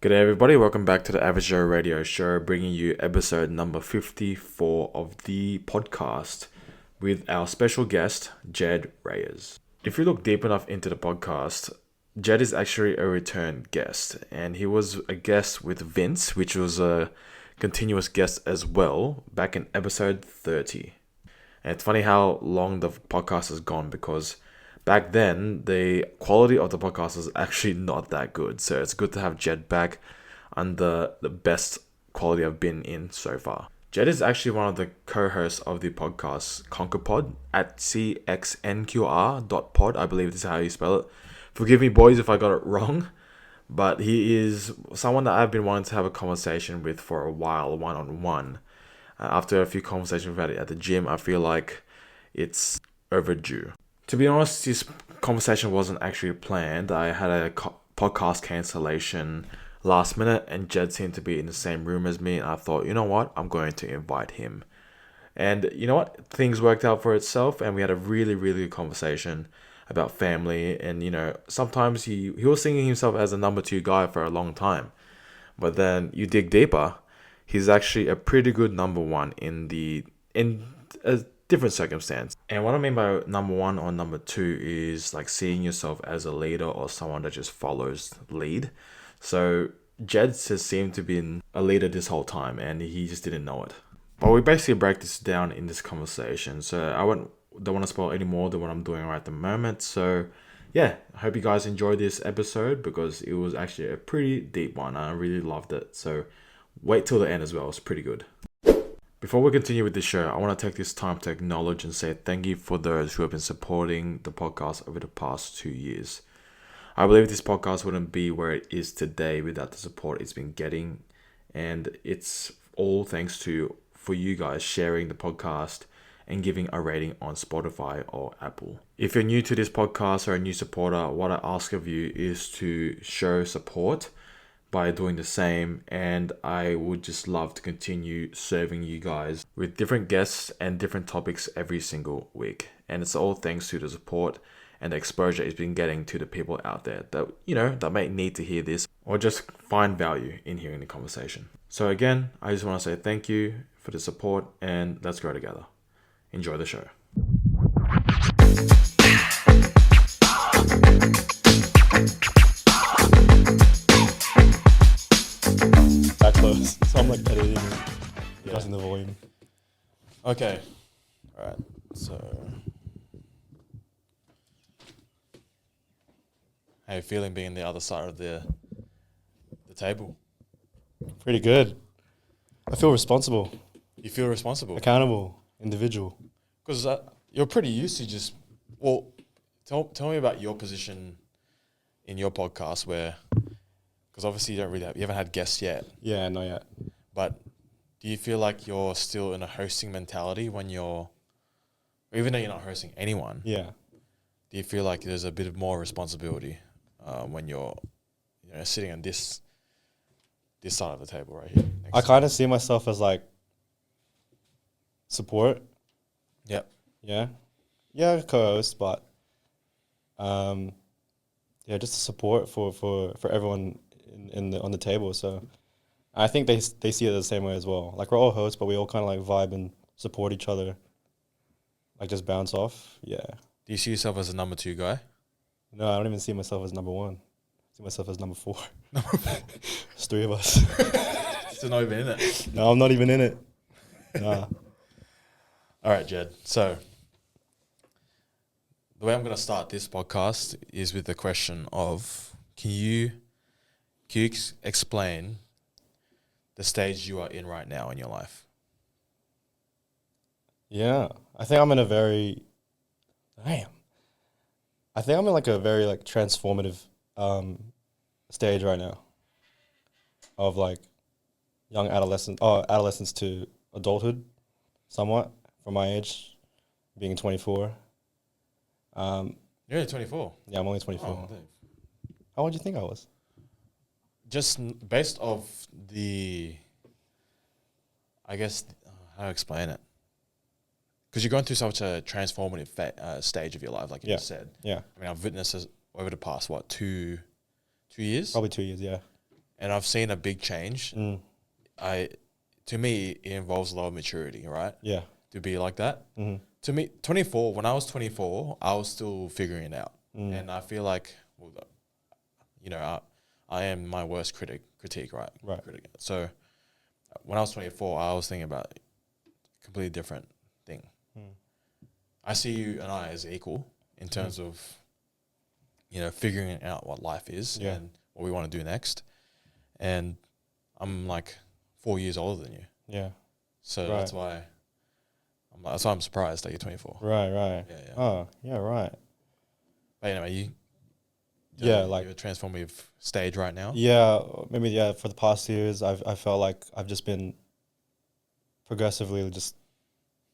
Good day, everybody. Welcome back to the Average Joe Radio Show, bringing you episode number 54 of the podcast with our special guest, Jed Reyes. If you look deep enough into the podcast, Jed is actually a return guest, and he was a guest with Vince, which was a continuous guest as well, back in episode 30. And it's funny how long the podcast has gone because back then, the quality of the podcast was actually not that good. So it's good to have Jed back under the best quality I've been in so far. Jed is actually one of the co-hosts of the podcast ConquerPod at cxnqr.pod. I believe this is how you spell it. Forgive me, boys, if I got it wrong. But he is someone that I've been wanting to have a conversation with for a while, one-on-one. After a few conversations we've had at the gym, I feel like it's overdue. To be honest, this conversation wasn't actually planned. I had a podcast cancellation last minute and Jed seemed to be in the same room as me. And I thought, you know what? I'm going to invite him. And you know what? Things worked out for itself and we had a really, really good conversation about family. And, you know, sometimes he was thinking himself as a number two guy for a long time. But then you dig deeper, he's actually a pretty good number one in a different circumstance. And what I mean by number one or number two is like seeing yourself as a leader or someone that just follows lead. So Jed has seemed to be a leader this whole time and he just didn't know it. But we basically break this down in this conversation. So don't want to spoil any more than what I'm doing right at the moment. So yeah, I hope you guys enjoyed this episode because it was actually a pretty deep one. I really loved it. So wait till the end as well. It's pretty good. Before we continue with the show, I want to take this time to acknowledge and say thank you for those who have been supporting the podcast over the past 2 years. I believe this podcast wouldn't be where it is today without the support it's been getting. And it's all thanks for you guys sharing the podcast and giving a rating on Spotify or Apple. If you're new to this podcast or a new supporter, what I ask of you is to show support by doing the same, and I would just love to continue serving you guys with different guests and different topics every single week. And it's all thanks to the support and the exposure it's been getting to the people out there that, you know, that may need to hear this or just find value in hearing the conversation. So again, I just want to say thank you for the support and let's grow together. Enjoy the show. That close. So I'm like editing and adjusting the volume. Okay. All right. So, how you feeling being the other side of the table? Pretty good. I feel responsible, You feel responsible? accountable, individual. Because you're pretty used to just, well, tell me about your position in your podcast where, because obviously you haven't had guests yet, Yeah, not yet. but do you feel like you're still in a hosting mentality when even though you're not hosting anyone, Yeah. do you feel like there's a bit of more responsibility when you're sitting on this side of the table right here? I kind of see myself as like support. Yep. Yeah. Yeah, co-host, but yeah, just support for everyone on the table. So I think they see it the same way as well. Like we're all hosts, but we all kind of like vibe and support each other. Like just bounce off. Yeah. Do you see yourself as a number two guy? No, I don't even see myself as number one. I see myself as number 4. There's 3 of us. Still not even in it. No, I'm not even in it. Nah. All right, Jed. So the way I'm going to start this podcast is with the question of, can you explain the stage you are in right now in your life? Yeah. I think I'm in a very like a very like transformative stage right now of like adolescence to adulthood somewhat from my age, being 24. You're only 24. Yeah, I'm only 24. Oh, How old do you think I was? just based off I guess, how to explain it? Because you're going through such a transformative stage of your life, like you just said. Yeah. I mean, I've witnessed this over the past, 2 years? Probably 2 years, yeah. and I've seen a big change. To me, it involves a lot of maturity, right? Yeah. To be like that. Mm-hmm. To me, 24, when I was 24, I was still figuring it out. And I feel like, well, you know, I am my worst critique, right? Right. So when I was 24, I was thinking about a completely different thing. I see you and I as equal in terms of, you know, figuring out what life is and what we want to do next. And I'm like 4 years older than you. Yeah. So that's why I'm surprised that you're 24. Right. Yeah, yeah. Oh, yeah, right. But anyway, like you're a transformative stage right now. yeah, maybe for the past years, I felt like I've just been progressively just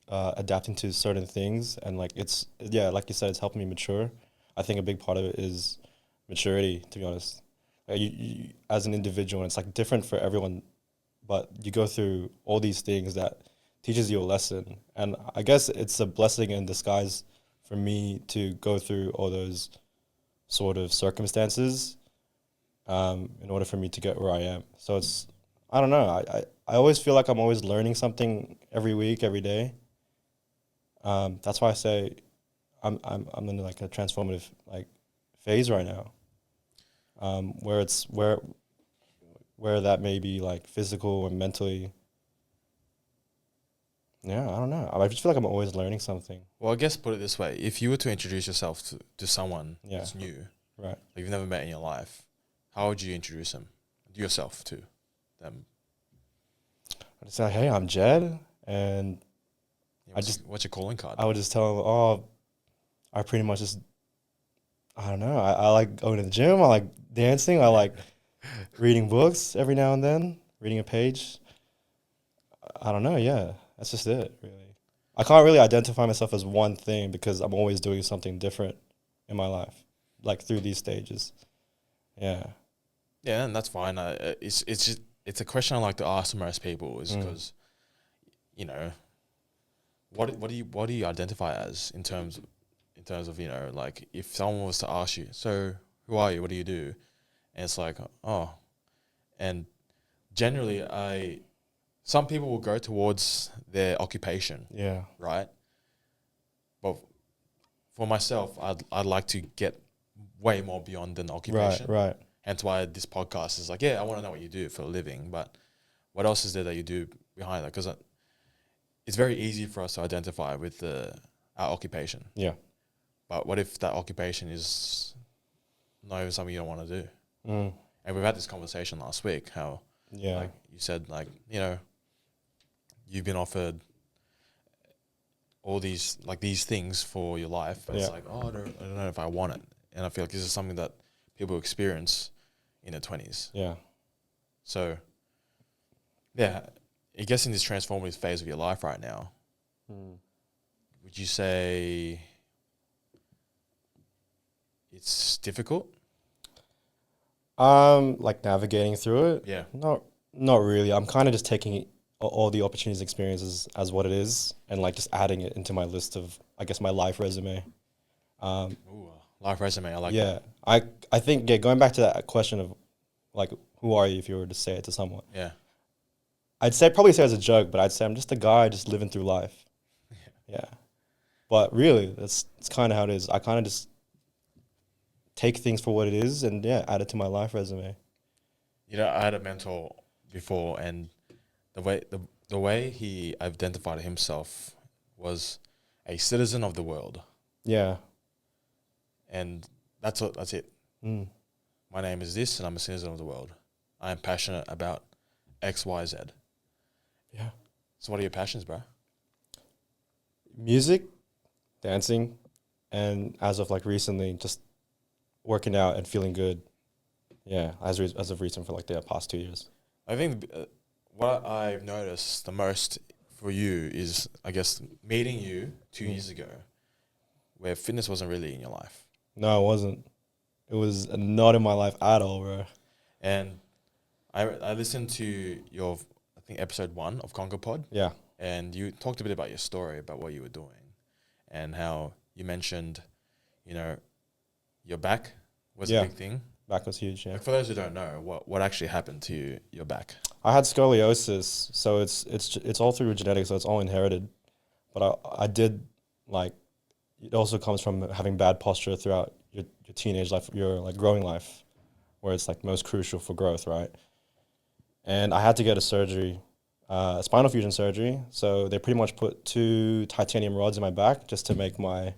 adapting to certain things, and like like you said, it's helping me mature. I think a big part of it is maturity, to be honest. Like you as an individual, and it's like different for everyone, but you go through all these things that teaches you a lesson, and I guess it's a blessing in disguise for me to go through all those sort of circumstances in order for me to get where I am. So it's, I don't know. I always feel like I'm always learning something every week, every day. That's why I say I'm in like a transformative like phase right now, where it's where that may be like physical or mentally. Yeah, I don't know. I just feel like I'm always learning something. Well, I guess put it this way: if you were to introduce yourself to someone Yeah. who's new, Right. like you've never met in your life, how would you introduce yourself to them? I'd say, hey, I'm Jed, and Yeah, what's your calling card? I would just tell them, oh, I pretty much just, I don't know. I like going to the gym. I like dancing. I like reading books every now and then, reading a page. I don't know. Yeah, that's just it, really. I can't really identify myself as one thing because I'm always doing something different in my life, like through these stages. Yeah. Yeah, and that's fine. It's just it's a question I like to ask most people is because, you know, what do you identify as in terms of, you know, like if someone was to ask you, so who are you? What do you do? And it's like, oh, and generally some people will go towards their occupation. Yeah. Right. But for myself, I'd like to get way more beyond an occupation. Right. Hence why this podcast is like, yeah, I want to know what you do for a living, but what else is there that you do behind that? Because it's very easy for us to identify with our occupation. Yeah. But what if that occupation is not even something you don't want to do? Mm. And we've had this conversation last week, how like you said, like, you know, you've been offered all these things for your life, but it's like, oh, I don't know if I want it. And I feel like this is something that people experience in their 20s. Yeah. So, yeah, I guess in this transformative phase of your life right now, would you say it's difficult? Like navigating through it? Yeah. Not really. I'm kind of just taking all the opportunities, experiences as what it is, and like just adding it into my list of, I guess, my life resume. Ooh, life resume. I like Yeah, that. I think going back to that question of like, who are you if you were to say it to someone? Yeah. I'd probably say as a joke, but I'd say I'm just a guy just living through life. Yeah. But really, it's kind of how it is. I kind of just take things for what it is and add it to my life resume. You know, I had a mentor before, and the way he identified himself was a citizen of the world. Yeah. And that's it. My name is this, and I'm a citizen of the world. I am passionate about X, Y, Z. Yeah. So what are your passions, bro? Music, dancing, and as of like recently, just working out and feeling good. Yeah, as of recent for like the past 2 years. I think what I've noticed the most for you is, I guess, meeting you 2 years ago, where fitness wasn't really in your life. No, it wasn't. It was not in my life at all, bro. And I listened to your, I think, episode 1 of Conquer Pod. Yeah. And you talked a bit about your story, about what you were doing, and how you mentioned, you know, your back was a big thing. Back was huge. Yeah. For those who don't know, what actually happened to your back? I had scoliosis, so it's all through genetics, so it's all inherited. But I did like it also comes from having bad posture throughout your teenage life, your like growing life, where it's like most crucial for growth, right? And I had to get a surgery, spinal fusion surgery. So they pretty much put two titanium rods in my back just to make my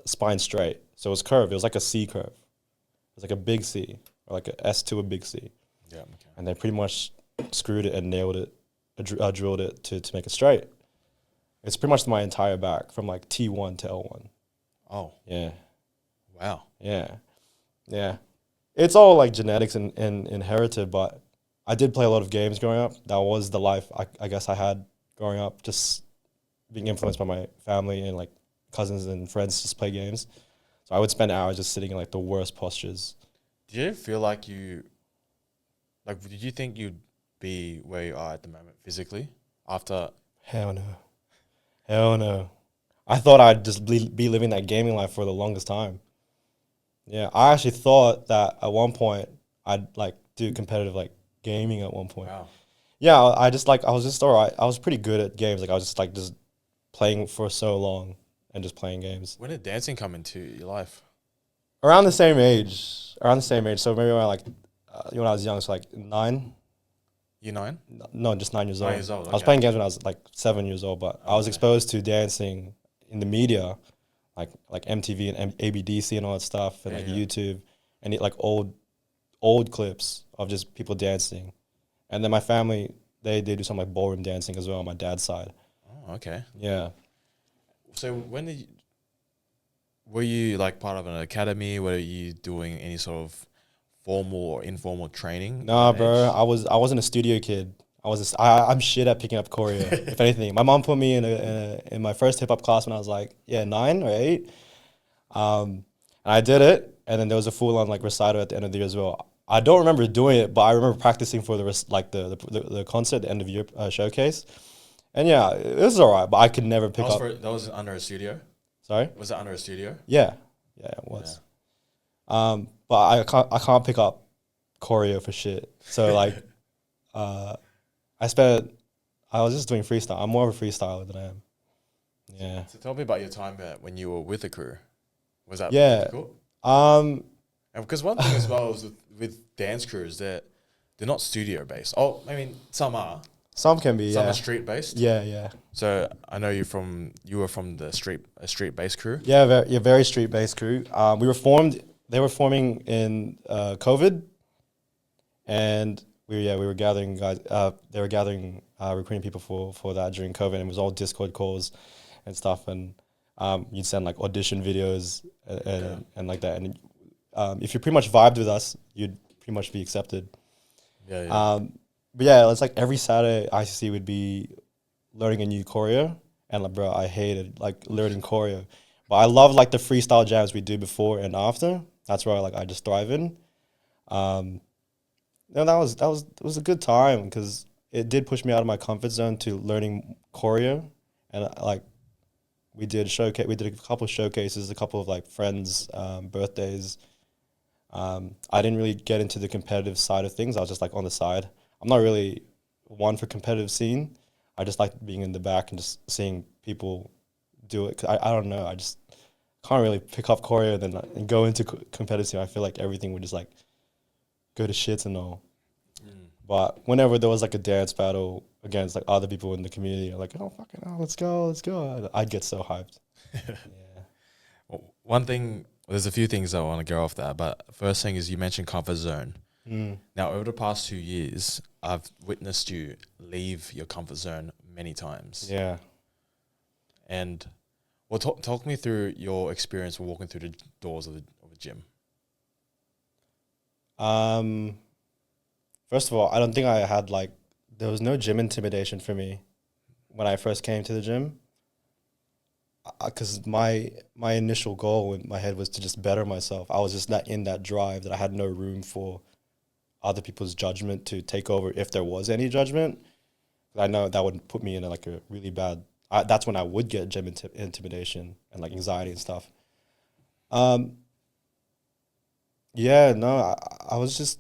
spine straight. So it was curved. It was like a C curve. It was like a big C or like a S to a big C. Yeah. Okay. And they pretty much screwed it and nailed it, drilled it to make it straight. It's pretty much my entire back from like T1 to L1. Oh. Yeah. Wow. Yeah. Yeah. It's all like genetics and inherited, but I did play a lot of games growing up. That was the life I guess I had growing up, just being influenced by my family and like cousins and friends just play games. So I would spend hours just sitting in like the worst postures. Did you feel like did you think you'd be where you are at the moment physically after? Hell no. Hell no. I thought I'd just be living that gaming life for the longest time. Yeah, I actually thought that at one point I'd like do competitive like gaming at one point. Wow. Yeah, I was just all right. I was pretty good at games. Like I was just playing for so long and just playing games. When did dancing come into your life? Around the same age. Around the same age. So maybe when when I was young, so like 9. Year 9? No, just 9 years old. 9 years old. I was Okay. playing games when I was like 7 years old, but I was Okay. exposed to dancing in the media, like MTV and ABDC and all that stuff, and Yeah, like yeah. YouTube, and like old clips of just people dancing, and then my family they do some like ballroom dancing as well on my dad's side. Oh, okay. Yeah. So were you like part of an academy? Were you doing any sort of formal or informal training? Nah, at that bro. age? I wasn't a studio kid. I'm shit at picking up choreo. If anything, my mom put me in my first hip hop class when I was like 9 or 8. And I did it, and then there was a full on like recital at the end of the year as well. I don't remember doing it, but I remember practicing for the concert, the end of year showcase. And yeah, it was alright, but I could never pick up. That was under a studio. Sorry. Was it under a studio? Yeah, it was. But I can't pick up choreo for shit. So like, uh, I was just doing freestyle. I'm more of a freestyler than I am. Yeah. So tell me about your time when you were with the crew. Was that Yeah. difficult? Um. And because one thing as well is with dance crews, they're not studio based. Oh, I mean some are. Some can be. Some Yeah. are street based. Yeah. Yeah. So I know you were from a street based crew. Yeah. Very street based crew. We were formed. They were forming in COVID, and we were gathering guys. They were gathering recruiting people for that during COVID, and it was all Discord calls and stuff. And you'd send like audition videos and like that. And if you pretty much vibed with us, you'd pretty much be accepted. Yeah, yeah. But yeah, it's like every Saturday ICC would be learning a new choreo, and like, bro, I hated like learning choreo, but I love like the freestyle jams we do before and after. That's where I just thrive in. And that was a good time because it did push me out of my comfort zone to learning choreo, and like we did a couple of showcases, a couple of like friends' birthdays. I didn't really get into the competitive side of things. I was just like on the side. I'm not really one for competitive scene. I just like being in the back and just seeing people do it. 'Cause I don't know. I just can't really pick up choreo and go into competitive scene. I feel like everything would just like go to shits and all. But whenever there was like a dance battle against like other people in the community, I'm like, oh fucking hell, let's go. I'd get so hyped. Yeah. Well, one thing, there's a few things I want to go off that, but first thing is you mentioned comfort zone. Now, over the past 2 years, I've witnessed you leave your comfort zone many times. Yeah. And well, talk me through your experience walking through the doors of the gym. First of all, I don't think I had like there was no gym intimidation for me when I first came to the gym. Because my initial goal in my head was to just better myself. I was just not in that drive that I had no room for other people's judgment to take over if there was any judgment. I know that would put me in like a really bad. That's when I would get gym intimidation and like anxiety and stuff. Yeah, Yeah, no, I was just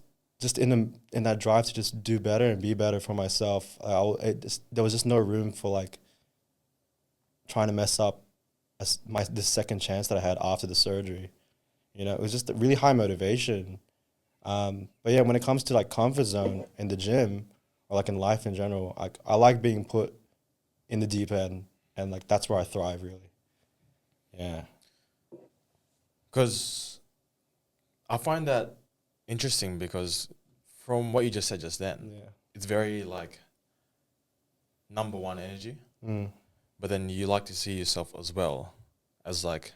in that drive to just do better and be better for myself. There was just no room for like trying to mess up this second chance that I had after the surgery. You know, it was just a really high motivation. But yeah, when it comes to like comfort zone in the gym or like in life in general, I like being put in the deep end, and like that's where I thrive really. Yeah. Because I find that interesting because from what you just said just then, Yeah. it's very like number one energy, Mm. but then you like to see yourself as well as like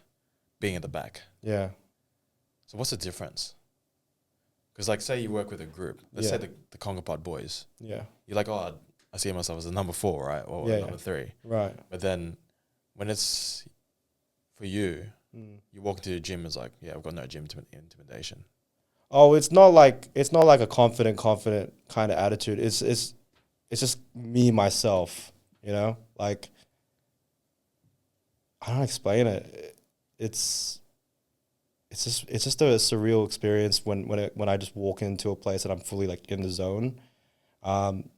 being at the back. Yeah. So what's the difference? Because like say you work with a group, let's say Yeah. the Conga Pod boys, Yeah. you're like, oh, I see myself as a number four, right? Or Yeah. number Yeah. three. Right. But then when it's for you, Mm. you walk into the gym, it's like, yeah, I've got no gym intimidation. Oh, it's not like a confident kind of attitude. It's just me myself, you know? Like I don't explain it. It's it's just a surreal experience when I just walk into a place and I'm fully like in the zone. Um,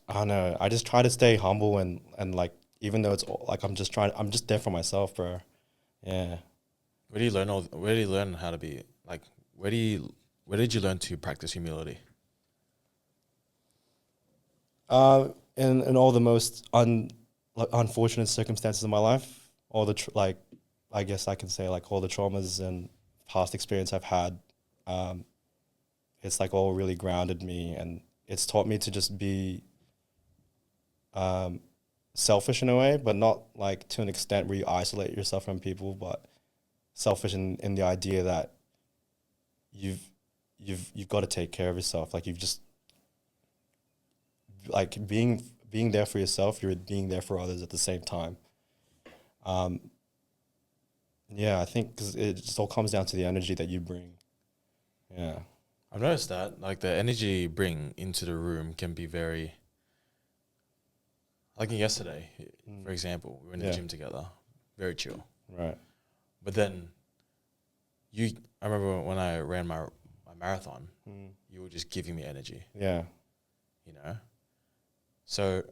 I don't know. I just try to stay humble and like even though like I'm just there for myself, bro. Yeah. Where do you learn how to be like, where did you learn to practice humility? In all the most like unfortunate circumstances of my life, all the like, I guess I can say like all the traumas and past experience I've had, um, it's like all really grounded me and it's taught me to just be um, selfish in a way, but not like to an extent where you isolate yourself from people, but selfish in the idea that you've you've got to take care of yourself. Like you've just like being there for yourself, you're being there for others at the same time. Um, yeah, I think 'cause it just all comes down to the energy that you bring. Yeah. I've noticed that like the energy you bring into the room can be very, like yesterday, Mm. for example, we were in the Yeah. gym together, very chill. Right. But then I remember when I ran my marathon, Mm. you were just giving me energy, Yeah. you know? So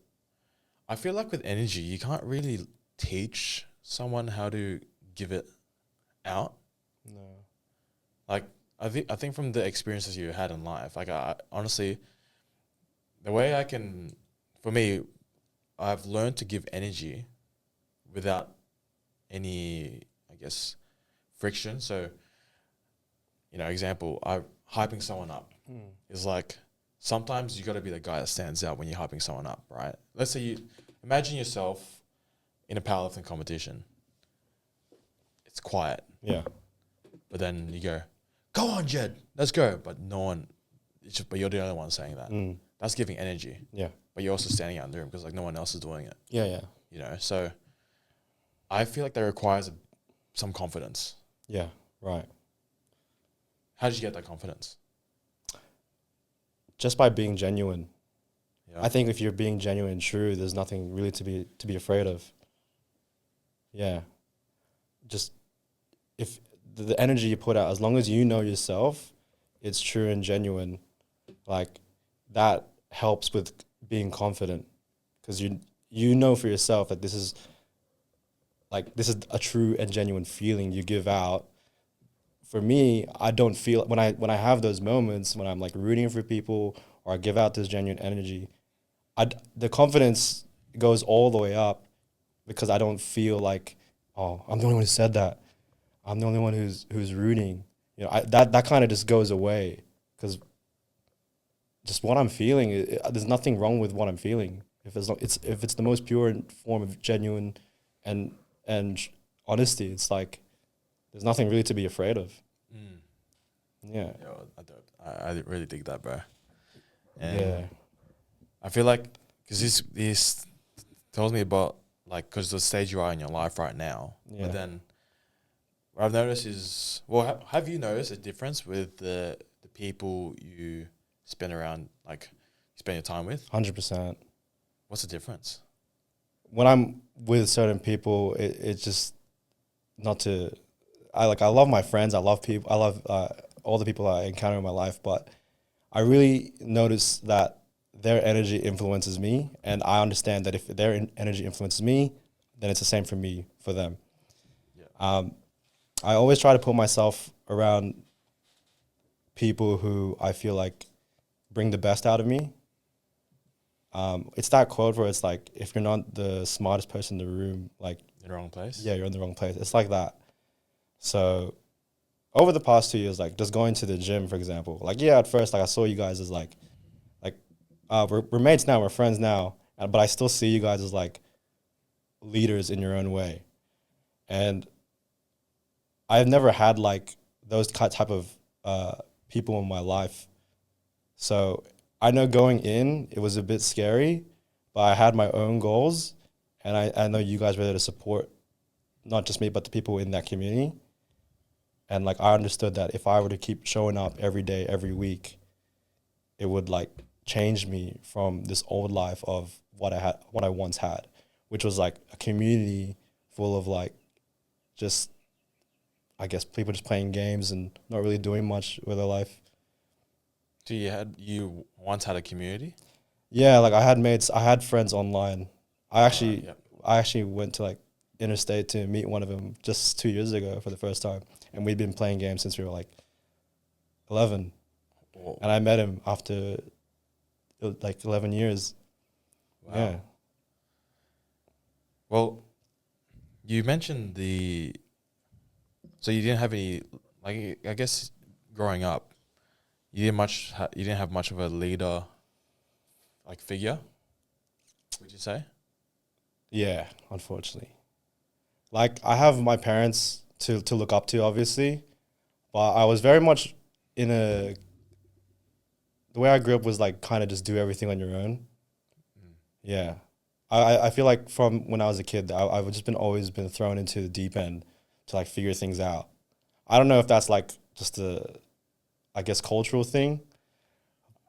I feel like with energy, you can't really teach someone how to give it out. No. Like I think from the experiences you had in life, like I honestly, the way I can, for me, I've learned to give energy without any, I guess, friction. So, example, I hyping someone up Mm. is like sometimes you got to be the guy that stands out when you're hyping someone up, right? Let's say you imagine yourself in a powerlifting competition. It's quiet, Yeah. but then you go on, Jed, let's go. But no one, but you're the only one saying that. Mm. That's giving energy, Yeah. but you're also standing out in the room because like no one else is doing it, Yeah. Yeah. So I feel like that requires some confidence. Yeah. Right. How did you get that confidence? Just by being genuine. Yeah. I think if you're being genuine and true, there's nothing really to be afraid of. Yeah. Just if the energy you put out, as long as you know yourself, it's true and genuine. Like that helps with being confident because you know for yourself that this is a true and genuine feeling you give out. For me, I don't feel when I have those moments when I'm like rooting for people or I give out this genuine energy, the confidence goes all the way up because I don't feel like, oh, I'm the only one who said that. I'm the only one who's rooting. You know, that kind of just goes away because just what I'm feeling. There's nothing wrong with what I'm feeling. If it's the most pure form of genuine and honesty, it's like there's nothing really to be afraid of. Mm. Yeah. Yo, I really dig that, bro. And Yeah. I feel like because this tells me about like because the stage you are in your life right now. Yeah. But then what I've noticed is, well, have you noticed a difference with the people you spend around, like you spend your time with? 100%. What's the difference? When I'm with certain people, it's just not to I love my friends. I love people. I love all the people I encounter in my life. But I really notice that their energy influences me, and I understand that if their energy influences me, then it's the same for me for them. Yeah. I always try to put myself around people who I feel like bring the best out of me. It's that quote where it's like, if you're not the smartest person in the room, like, In the wrong place. yeah, you're in the wrong place. It's like that. So over the past 2 years, like just going to the gym, for example, like, yeah, at first, like I saw you guys as like, we're mates now, we're friends now, but I still see you guys as like leaders in your own way. And I've never had like those type of people in my life. So I know going in, it was a bit scary, but I had my own goals, and I know you guys were there to support not just me, but the people in that community. And like I understood that if I were to keep showing up every day, every week, it would like change me from this old life of what I once had, which was like a community full of like just, I guess, people just playing games and not really doing much with their life. So you once had a community? Yeah, like I had mates, I had friends online. Yep. I actually went to like interstate to meet one of them just 2 years ago for the first time, and we'd been playing games since we were like 11, Whoa. and I met him after like 11 years. Wow. Yeah. Well, you mentioned so you didn't have any, like, I guess growing up, you didn't have much of a leader, like, figure, would you say? Yeah, unfortunately. Like I have my parents to look up to, obviously, but I was very much in a the way I grew up was like kind of just do everything on your own. Mm. Yeah. I feel like from when I was a kid, I've just been always been thrown into the deep end to like figure things out. I don't know if that's like just a, I guess, cultural thing.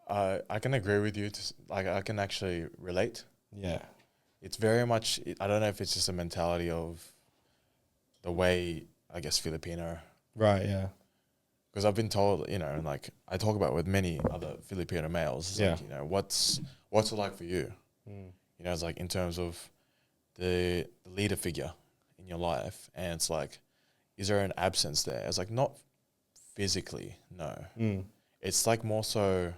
I can agree with you. Like, I can actually relate. Yeah. It's very much, I don't know if it's just a mentality of the way, I guess, Filipino, Right. Yeah. because I've been told, and like I talk about with many other Filipino males, it's Yeah. like, what's it like for you? Mm. It's like in terms of the leader figure in your life, and it's like, is there an absence there? It's like, not physically, no. Mm. It's like more so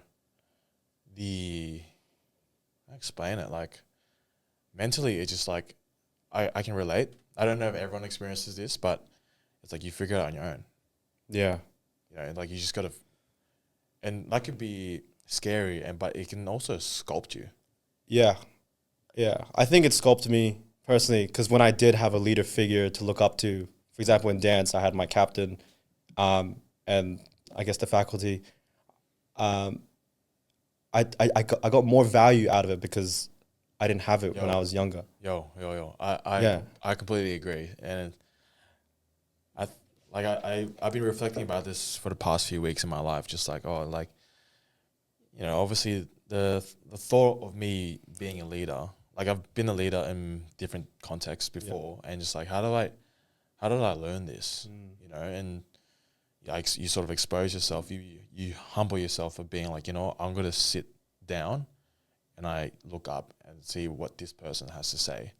I explain it, like mentally, it's just like, I can relate. I don't know if everyone experiences this, but it's like you figure it out on your own. Yeah. Like you just gotta, and that could be scary, but it can also sculpt you. Yeah. Yeah. I think it sculpted me personally because when I did have a leader figure to look up to, for example, in dance, I had my captain, and I guess the faculty. Um, I got more value out of it because I didn't have it when I was younger. Yo. Yeah. I completely agree, and I've been reflecting about this for the past few weeks in my life, just like, obviously the thought of me being a leader, like I've been a leader in different contexts before, and just like, how did I learn this? And like you sort of expose yourself, you humble yourself for being like, I'm gonna sit down and I look up and see what this person has to say,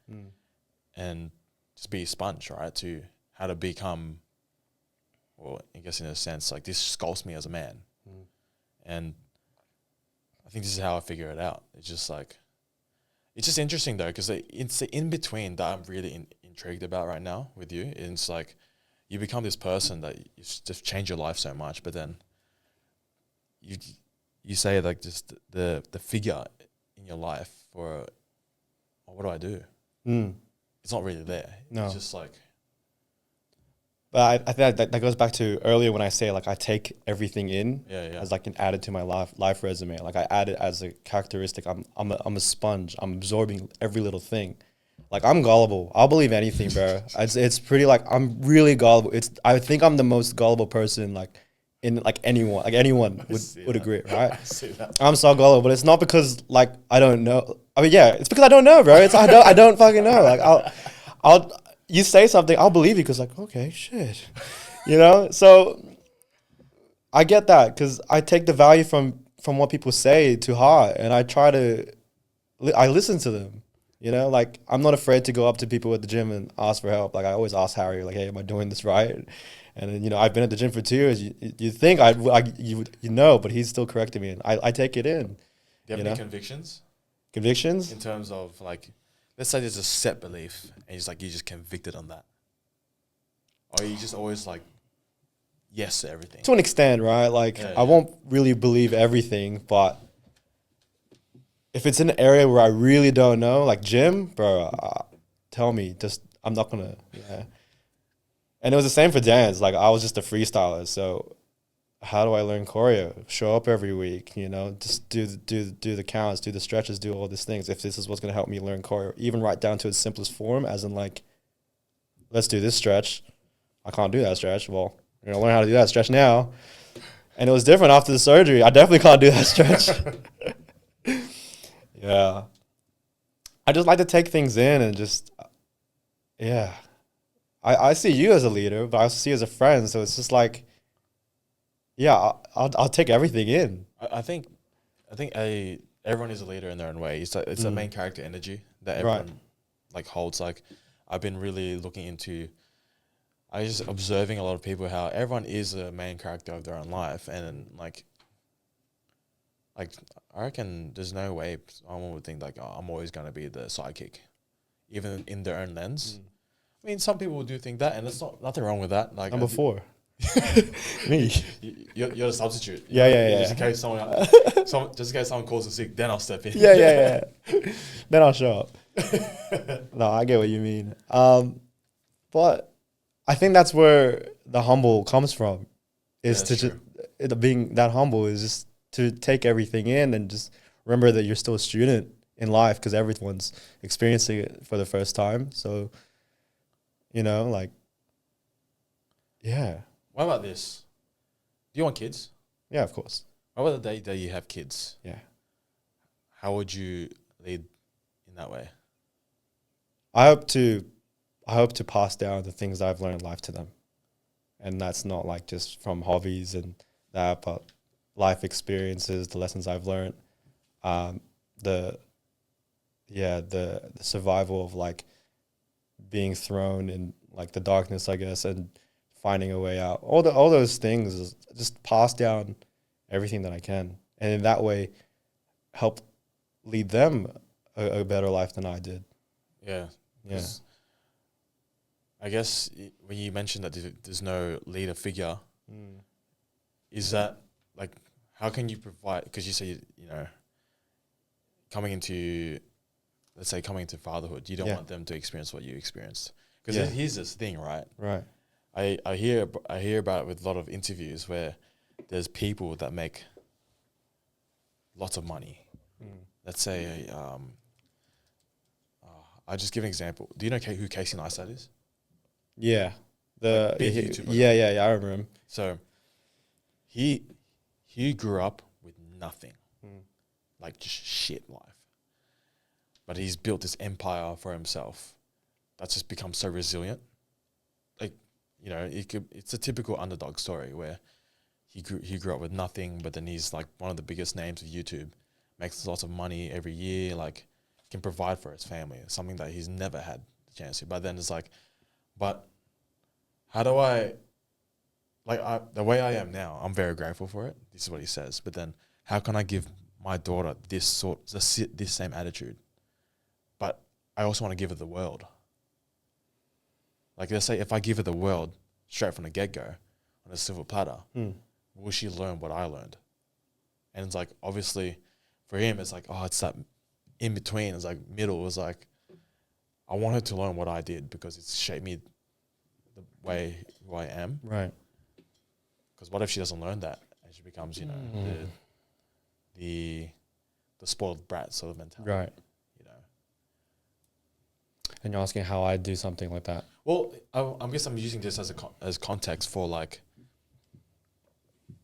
and just be a sponge, right, to how to become, well, I guess in a sense, like this sculpts me as a man. And I think this is how I figure it out. It's just like, it's just interesting though, because it's the in between that I'm really intrigued about right now with you. And it's like, you become this person that you just change your life so much, but then you say like just the figure in your life for, what do I do? It's not really there. No. It's just like, But I think that goes back to earlier when I say like I take everything in yeah. as like an added to my life resume. Like I add it as a characteristic. I'm a sponge. I'm absorbing every little thing. Like I'm gullible. I'll believe anything, bro. It's pretty like I'm really gullible. I think I'm the most gullible person like in like anyone. Like anyone would agree, right? I see that. I'm so gullible, but it's not because like I don't know. I mean, yeah, it's because I don't know, bro. I don't fucking know. Like I'll you say something, I'll believe you because like, okay, shit. You know, so I get that because I take the value from what people say to heart, and I try to I listen to them. You know, like I'm not afraid to go up to people at the gym and ask for help. Like I always ask Harry, like, "Hey, am I doing this right?" And then, I've been at the gym for 2 years. You think you know, but he's still correcting me, and I take it in. Do you have You any know, convictions convictions in terms of like, let's say there's a set belief and it's like you're just convicted on that, or you just always like yes to everything? to an extent, right? Like Yeah, I yeah. won't really believe everything, but if it's an area where I really don't know, like gym, bro, tell me. Just I'm not gonna. Yeah. And it was the same for dance. Like I was just a freestyler, so how do I learn choreo? Show up every week, just do the counts, do the stretches, do all these things. If this is what's gonna help me learn choreo, even right down to its simplest form, as in like, let's do this stretch. I can't do that stretch. Well, learn how to do that stretch now. And it was different after the surgery. I definitely can't do that stretch. Yeah. I just like to take things in and just, yeah. I see you as a leader, but I also see you as a friend. So it's just like, yeah, I'll take everything in. I think, everyone is a leader in their own way. It's a main character energy that Right. everyone like holds. Like I've been really looking into. I just observing a lot of people how everyone is a main character of their own life, and like I reckon there's no way someone would think like, oh, I'm always gonna be the sidekick, even in their own lens. I mean, some people do think that, and there's nothing wrong with that. Like Number 4. Me. you're the substitute. Yeah. Just in case just in case someone calls in sick, then I'll step in. Yeah. Then I'll show up. No, I get what you mean. But I think that's where the humble comes from. Is Yeah, to that's just being that humble is just to take everything in and just remember that you're still a student in life because everyone's experiencing it for the first time. So, like, yeah, What about this? Do you want kids? yeah, of course, What about the day that you have kids? yeah. How would you lead in that way? I hope to pass down the things I've learned in life to them, and that's not like just from hobbies and that, but life experiences, the lessons I've learned, the survival of like being thrown in like the darkness, I guess, and finding a way out. All those things is just pass down everything that I can, and in that way, help lead them a better life than I did. Yeah. Yeah. 'Cause I guess when you mentioned that there's no leader figure, is that like how can you provide? Because you say coming into, let's say coming into fatherhood, you don't Yeah. want them to experience what you experienced. Because Yeah. here's this thing, right? Right. I hear about it with a lot of interviews where there's people that make lots of money. Let's say I just give an example. Do you know who Casey Neistat is? Yeah. Like big YouTuber. Yeah. I remember him. So he grew up with nothing, like just shit life. But he's built this empire for himself that's just become so resilient. Like, it's a typical underdog story where he grew up with nothing, but then he's like one of the biggest names of YouTube, makes lots of money every year, like can provide for his family, something that he's never had the chance to. But then it's like, but how do I, the way I am now, I'm very grateful for it. This is what he says. But then how can I give my daughter this same attitude? But I also want to give her the world. Like, let's say if I give her the world straight from the get-go on a silver platter, will she learn what I learned? And it's like, obviously, for him, it's like, it's that in between. It's like middle. It was like, I want her to learn what I did because it's shaped me the way who I am. Right. Because what if she doesn't learn that and she becomes, the spoiled brat sort of mentality. Right. And you're asking how I do something like that. Well, I guess I'm using this as context for like,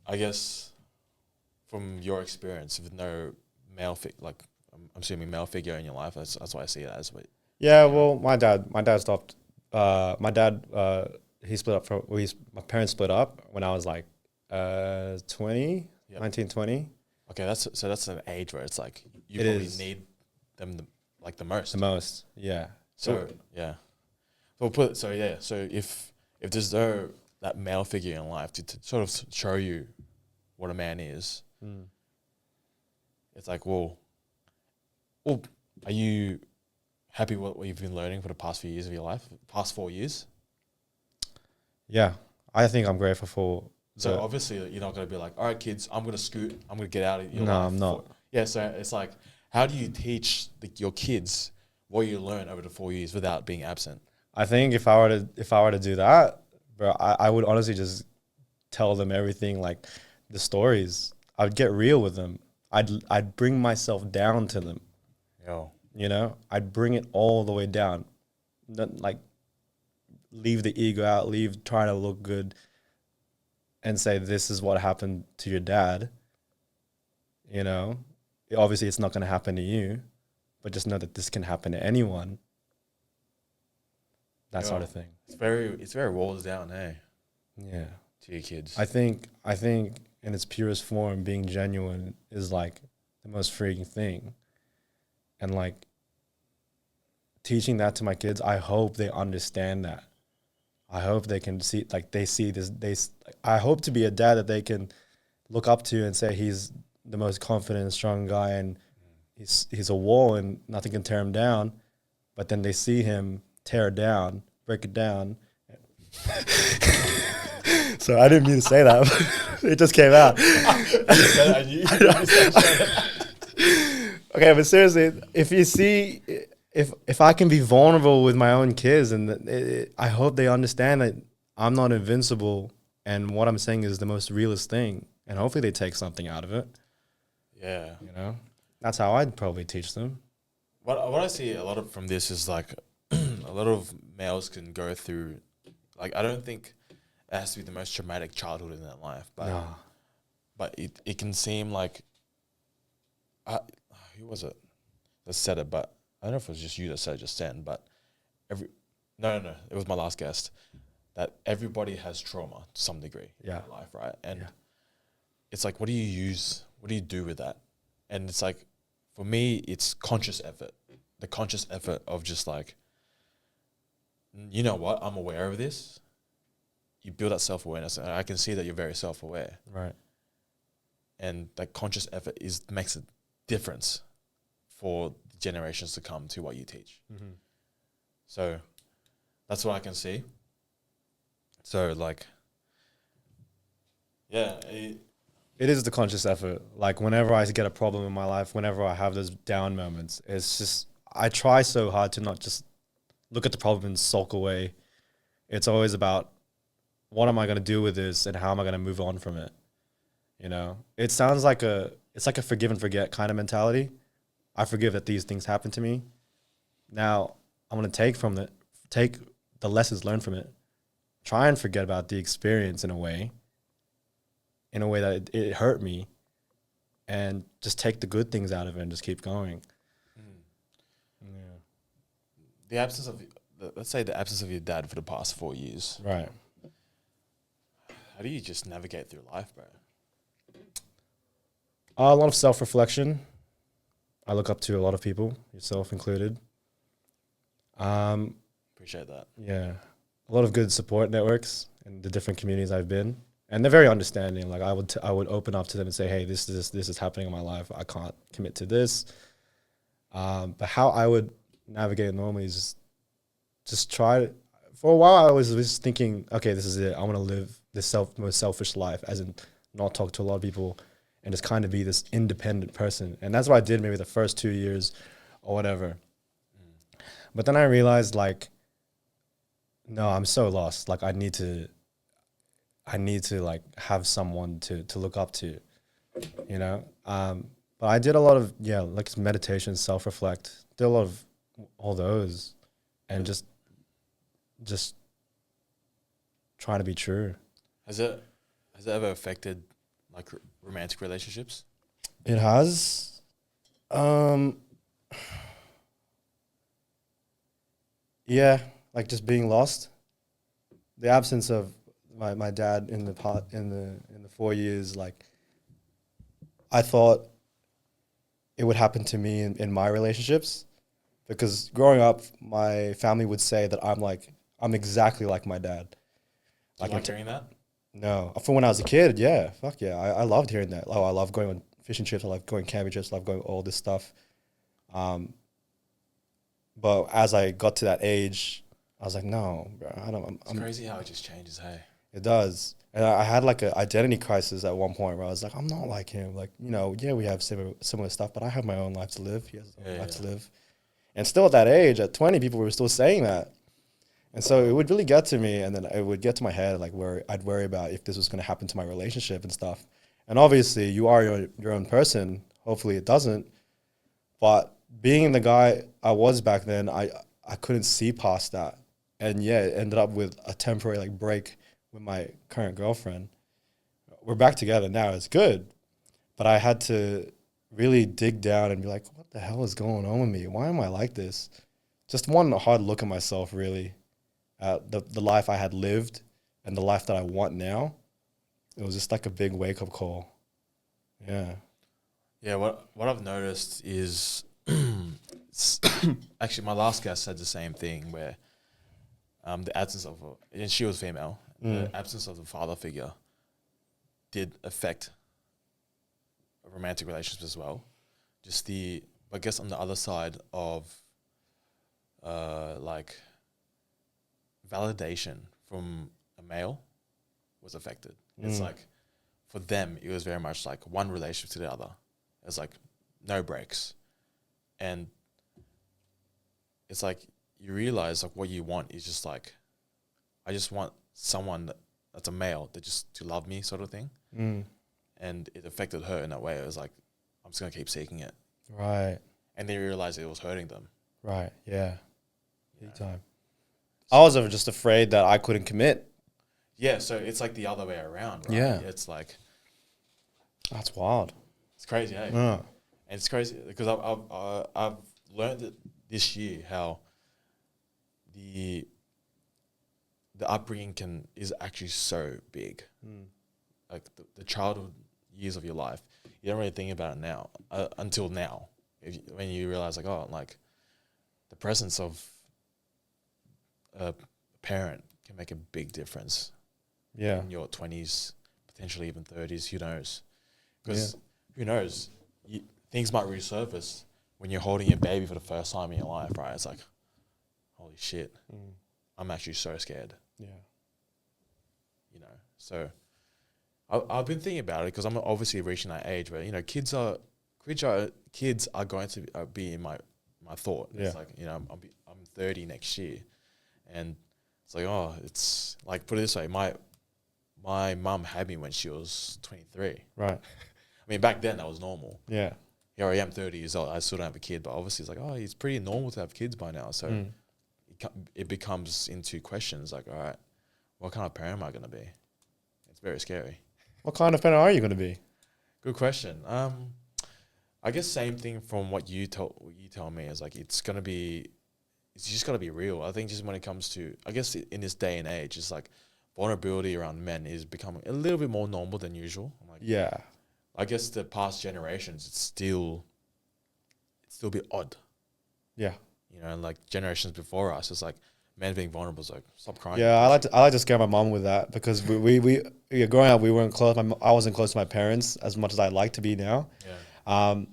I guess, from your experience with no male I'm assuming male figure in your life. That's why I see it as. But Yeah. Well, my dad stopped. My dad he split up from my parents split up when I was like 20, Yep. 19, 20. Okay, that's an age where it's like you It probably is. need them the most. The most, yeah. So yeah, so if there's no that male figure in life to sort of show you what a man is, Mm. it's like, well, are you happy with what you've been learning for the past few years of your life, past 4 years? Yeah, I think I'm grateful for. So obviously you're not going to be like, all right, kids, I'm going to scoot, I'm going to get out of your No, life. I'm not. Yeah, so it's like, how do you teach your kids what you learn over the 4 years without being absent? I think if I were to do that, bro, I would honestly just tell them everything, like the stories. I'd get real with them. I'd bring myself down to them. Yo, You know, I'd bring it all the way down. Not like leave the ego out, leave trying to look good, and say this is what happened to your dad. You know, obviously it's not going to happen to you, but just know that this can happen to anyone. That sort yo, of thing. it's very walls down, hey, Yeah. to your kids. I think in its purest form, being genuine is like the most freaking thing. And like teaching that to my kids, I hope they understand that. I hope they can see, like they see this. I hope to be a dad that they can look up to and say he's the most confident and strong guy, and he's a wall and nothing can tear him down. But then they see him tear it down, break it down. So I didn't mean to say that. It just came out. Okay, but seriously, if you see, if I can be vulnerable with my own kids, and I hope they understand that I'm not invincible, and what I'm saying is the most realist thing, and hopefully they take something out of it. Yeah. You know, that's how I'd probably teach them. What I see a lot of from this is like a lot of males can go through, like, I don't think it has to be the most traumatic childhood in their life, but No, but it can seem like, who was it that said it? But I don't know if it was just you that said it just then. But no, it was my last guest, that everybody has trauma to some degree in Yeah. their life, right? And Yeah. it's like, what do you use? What do you do with that? And it's like, for me, it's conscious effort. The conscious effort of just like, you know what? I'm aware of this. You build that self-awareness, and I can see that you're very self-aware. right. And that conscious effort makes a difference for the generations to come to what you teach. Mm-hmm. So that's what I can see. So like, yeah, It is the conscious effort. Like whenever I get a problem in my life, whenever I have those down moments, it's just I try so hard to not just look at the problem and sulk away. It's always about what am I going to do with this and how am I going to move on from it. You know, it sounds like it's like a forgive and forget kind of mentality. I forgive that these things happen to me. Now I'm going to take the lessons learned from it, try and forget about the experience in a way that it hurt me, and just take the good things out of it and just keep going. Yeah. the absence of, let's say the absence of your dad for the past 4 years. Right. How do you just navigate through life, bro? A lot of self-reflection. I look up to a lot of people, yourself included. Appreciate that. Yeah, a lot of good support networks in the different communities I've been, and they're very understanding. Like I would open up to them and say, "Hey, this is happening in my life. I can't commit to this." But how I would navigate normally is just try to. For a while, I was thinking, okay, this is it. I want to live this most selfish life, as in not talk to a lot of people, and just kind of be this independent person. And that's what I did maybe the first 2 years, or whatever. But then I realized, like, no, I'm so lost. Like, I need to like have someone to look up to, you know. But I did a lot of like meditation, self-reflect. Did a lot of all those, and just trying to be true. Has it ever affected like romantic relationships? It has. Yeah, like just being lost. the absence of my dad in the in the 4 years, like I thought it would happen to me in my relationships, because growing up, my family would say that I'm exactly like my dad. Do you like In hearing that? No, from when I was a kid, yeah, fuck yeah, I loved hearing that. Oh, I love going on fishing trips. I love going camping trips. I love going all this stuff. Um, but as I got to that age, I was like, no, bro, I don't. It's crazy how it just changes, hey? It does, and I had like an identity crisis at one point where I was like, I'm not like him. Like, yeah, we have similar stuff, but I have my own life to live. He has his own Yeah, life to yeah. live. And still at that age, at 20, people were still saying that. And so it would really get to me, and then it would get to my head, like where I'd worry about if this was going to happen to my relationship and stuff. And obviously, you are your own person. Hopefully, it doesn't. But being the guy I was back then, I couldn't see past that, and yeah, it ended up with a temporary like break with my current girlfriend. We're back together now. It's good, but I had to really dig down and be like, what the hell is going on with me? Why am I like this? Just one hard look at myself, really, at the life I had lived and the life that I want now. It was just like a big wake up call. Yeah. Yeah, what I've noticed is actually my last guest said the same thing where the absence of and she was female, the absence of the father figure did affect romantic relationships as well. Just I guess on the other side of like validation from a male was affected. It's like for them it was very much like one relationship to the other. It's like no breaks. And it's like you realize like what you want is just like I just want someone that's a male that just to love me sort of thing. And it affected her in that way. It was like I'm just gonna keep seeking it. Right. And they realized it was hurting them. Right. Yeah. you Big know. time. I was just afraid that I couldn't commit. Yeah, so it's like the other way around, right? Yeah. It's like That's wild. it's crazy, eh? Yeah. And it's crazy because I've learned it this year how the upbringing is actually so big. Like the childhood years of your life, you don't really think about it now until now. When you realize like, oh, like the presence of a parent can make a big difference Yeah. in your 20s, potentially even 30s. Who knows? Because who knows? Things might resurface when you're holding your baby for the first time in your life, right? It's like, holy shit, I'm actually so scared. Yeah. So I've been thinking about it because I'm obviously reaching that age where kids are going to be in my thought. Yeah. It's like I'm 30 next year, and it's like, oh, it's like, put it this way, my mum had me when she was 23. Right. I mean, back then that was normal. Yeah. Here I am, 30 years old. I still don't have a kid, but obviously it's like, oh, it's pretty normal to have kids by now. So it becomes into questions like, all right, what kind of parent am I going to be? It's very scary. What kind of parent are you going to be? Good question. I guess same thing from what you tell me is like it's just got to be real. I think just when it comes to, I guess in this day and age, it's like vulnerability around men is becoming a little bit more normal than usual. I'm like, Yeah. I guess the past generations, it's still a bit odd. Yeah. Like generations before us, it's like men being vulnerable is like, stop crying. Yeah, I like to scare my mom with that because we growing up we weren't close. I wasn't close to my parents as much as I'd like to be now. Yeah.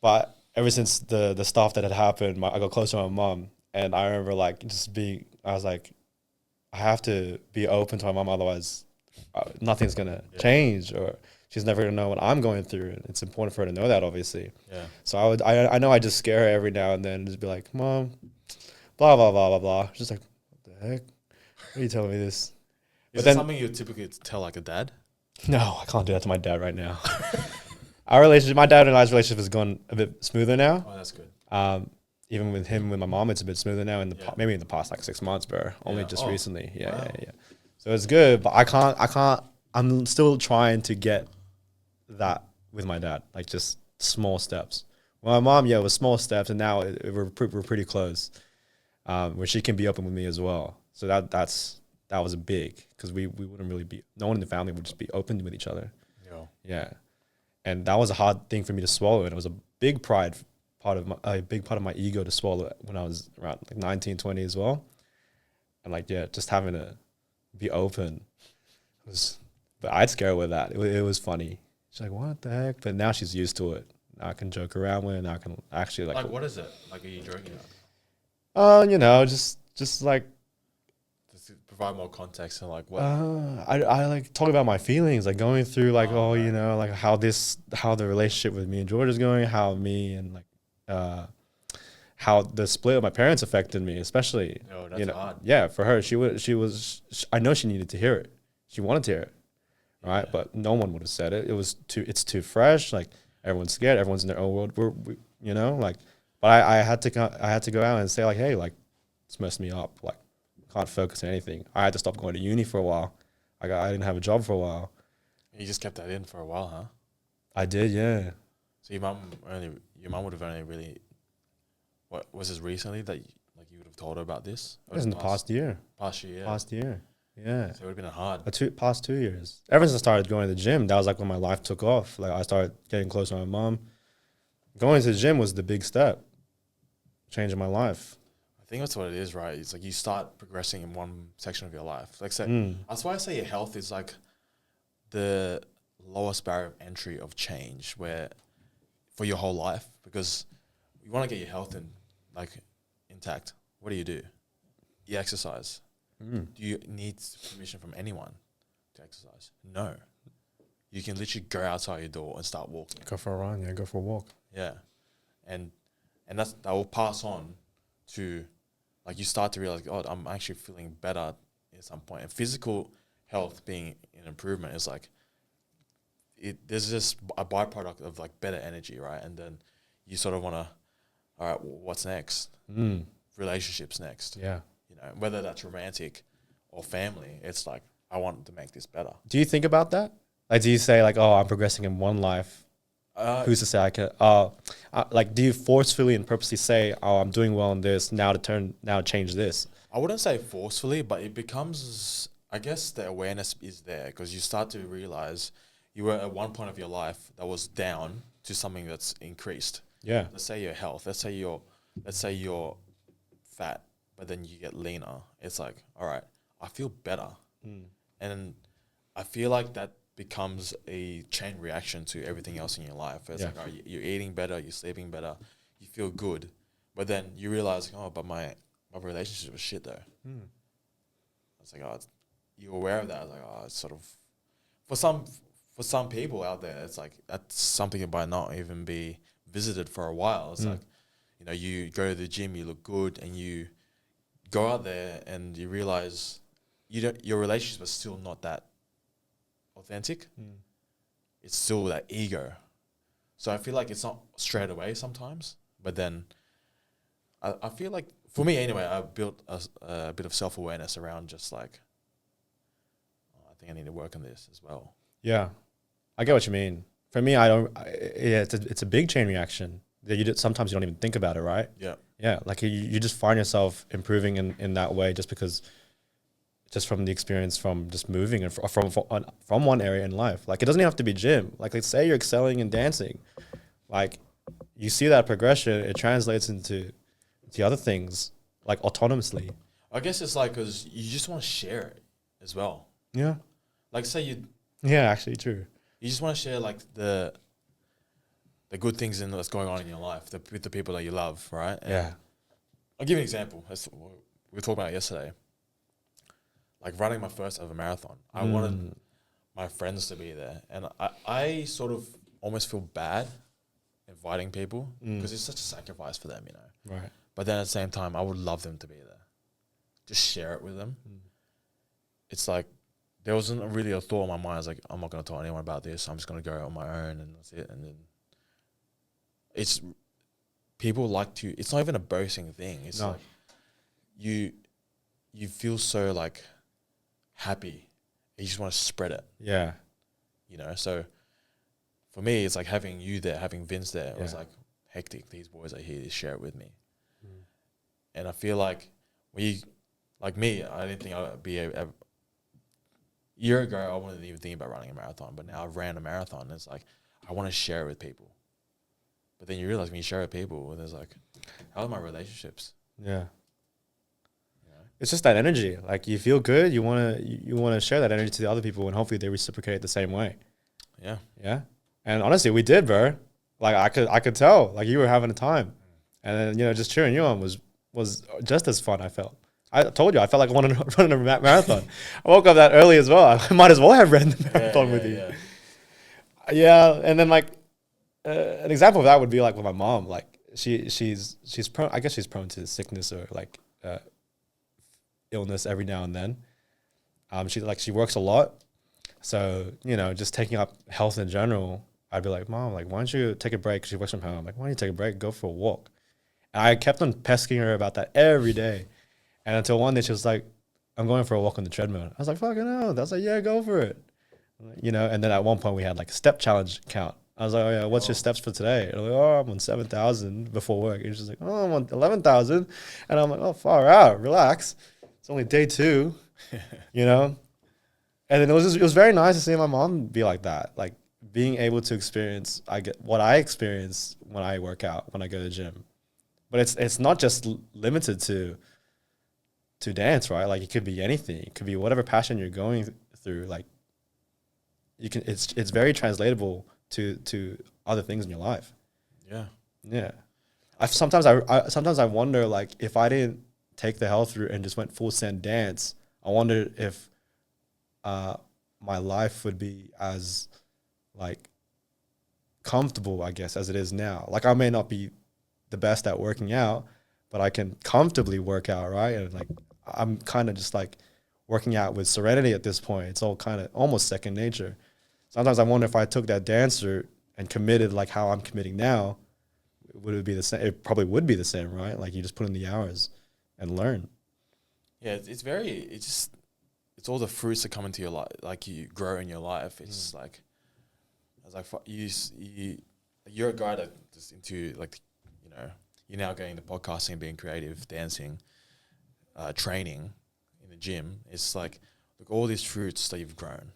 But ever since the stuff that had happened, I got close to my mom, and I remember like I was like, I have to be open to my mom, otherwise nothing's gonna change, or she's never gonna know what I'm going through, and it's important for her to know that, obviously. Yeah. So I know I just scare her every now and then, and just be like, Mom, blah blah blah blah blah. She's like, what the heck? Why are you telling me this? Is it something you typically tell like a dad? No, I can't do that to my dad right now. My dad and I's relationship has gone a bit smoother now. Oh, that's good. Even with my mom, it's a bit smoother now. Maybe in the past like 6 months, bro. Only just recently. Yeah, wow. yeah. So it's good, but I can't. I'm still trying to get that with my dad, like just small steps. Well, my mom, it was small steps, and now we're pretty close, where she can be open with me as well. So that's that was big because we wouldn't really be, no one in the family would just be open with each other. Yeah. Yeah. And that was a hard thing for me to swallow. And it was a big big part of my ego to swallow when I was around like 19, 20 as well. And like, yeah, just having to be open was, but I'd scare her with that. It was funny. She's like, what the heck? But now she's used to it. Now I can joke around with it. Now I can actually Like, what is it? Like, are you joking? you know, just like, Just to provide more context and like what? I like talk about my feelings, like going through like, Oh, you right. know, like how the relationship with me and George is going, how me and like, how the split of my parents affected me, especially, Oh, that's you know, hard. yeah, for her, I know she needed to hear it. She wanted to hear it, right? Yeah. But no one would have said it. It's too fresh. Like everyone's scared. Everyone's in their own world. You know, like, but I had to go out and say like, hey, like, it's messed me up. Like, can't focus on anything. I had to stop going to uni for a while. I didn't have a job for a while. You just kept that in for a while, huh? I did, yeah. So your mum would have only really, what was this recently that you would have told her about this? It was in the past year. Past year, yeah. Past year, yeah. So it would have been hard. Past 2 years. Ever since I started going to the gym, that was like when my life took off. Like I started getting closer to my mom. Going to the gym was the big step, changing my life. I think that's what it is, right? It's like you start progressing in one section of your life. Like, say, Mm. that's why I say your health is like the lowest barrier of entry of change, where for your whole life, because you want to get your health like intact. What do? You exercise. Mm. Do you need permission from anyone to exercise? No. You can literally go outside your door and start walking. Go for a run, yeah. Go for a walk. Yeah, and that will pass on to, like, you start to realize, God, I'm actually feeling better at some point. And physical health being an improvement is like, there's just a byproduct of like better energy, right? And then you sort of want to, all right, well, what's next? Mm. Relationships next. Yeah. You know, whether that's romantic or family, it's like, I want to make this better. Do you think about that? Like, do you say like, oh, I'm progressing in one life? Who's to say I can? Like, do you forcefully and purposely say, oh, I'm doing well in this now change this? I wouldn't say forcefully, but it becomes, I guess the awareness is there because you start to realize you were at one point of your life that was down to something that's increased. Yeah. Let's say your health. Let's say you're fat, but then you get leaner. It's like, all right, I feel better. Mm. And I feel like that becomes a chain reaction to everything else in your life. It's like, oh, you're eating better, you're sleeping better, you feel good. But then you realize, oh, but my relationship was shit though. Mm. It's like, oh, you're aware of that. I was like, oh, it's sort of, for some people out there, it's like, that's something that might not even be visited for a while. It's like, you know, you go to the gym, you look good, and you go out there and you realize your relationship is still not that authentic. It's still that ego. So I feel like it's not straight away sometimes, but then I feel like, for me anyway, I built a bit of self-awareness around just like, oh, I think I need to work on this as well. Yeah, I get what you mean. For me, it's a big chain reaction that sometimes you don't even think about it, right? Yeah. Yeah, like you just find yourself improving in that way just from the experience from just moving and from one area in life. Like, it doesn't even have to be gym. Like, let's say you're excelling in dancing. Like, you see that progression, it translates into the other things, like autonomously. I guess it's like, because you just want to share it as well. Yeah. Like, say Yeah, actually true. you just want to share like the good things that's going on in your life with the people that you love, right? And Yeah. I'll give you an example. That's what we were talking about yesterday. Like running my first ever marathon. I wanted my friends to be there. And I sort of almost feel bad inviting people because it's such a sacrifice for them, you know. Right. But then at the same time, I would love them to be there. Just share it with them. It's like, there wasn't really a thought in my mind. I was like, I'm not going to tell anyone about this. I'm just going to go on my own and that's it. And then it's, people like to, it's not even a boasting thing. It's like, you feel so like happy. You just want to spread it. Yeah. You know, so for me, it's like having you there, having Vince there. It was like hectic. These boys are here to share it with me. And I feel like Like me, I didn't think I'd be a year ago. I wasn't even thinking about running a marathon, but now I've ran a marathon. And it's like I want to share it with people. But then you realize when you share it with people, there's like, how are my relationships? Yeah. You know? It's just that energy. Like you feel good, you wanna share that energy to the other people, and hopefully they reciprocate the same way. Yeah. Yeah. And honestly, we did, bro. Like I could tell, like you were having a time, and then just cheering you on was just as fun. I felt. I told you, I felt like I wanted to run a marathon. I woke up that early as well. I might as well have ran the marathon with you. Yeah. Yeah, and then like an example of that would be like with my mom. Like she's prone. I guess she's prone to sickness or like illness every now and then. She works a lot, so just taking up health in general. I'd be like, Mom, like why don't you take a break? She works from home. I'm like, why don't you take a break? Go for a walk. And I kept on pestering her about that every day, and until one day she was like, I'm going for a walk on the treadmill. I was like, fucking hell. I was like, yeah, go for it. And then at one point we had like a step challenge count. I was like, oh yeah, what's your steps for today? And I'm like, oh, I'm on 7,000 before work. And she's like, oh, I'm on 11,000. And I'm like, oh, far out, relax. It's only day 2, And then it was very nice to see my mom be like that, like being able to experience what I experience when I work out, when I go to the gym. But it's not just limited to dance, right? Like it could be anything. It could be whatever passion you're going through. Like it's very translatable to other things in your life. Yeah. Yeah. Sometimes I wonder, like, if I didn't take the health route and just went full send dance, I wonder if my life would be as like comfortable, I guess, as it is now. Like I may not be the best at working out, but I can comfortably work out, right? And like I'm kind of just like working out with serenity at this point. It's all kind of almost second nature. Sometimes I wonder if I took that dance route and committed like how I'm committing now, would it be the same? It probably would be the same, right? Like you just put in the hours and learn. Yeah, it's all the fruits that come into your life, like you grow in your life. It's like, it's like you're a guy that just into like, you're now getting the podcasting, being creative, dancing, training in the gym. It's like, look, all these fruits that you've grown,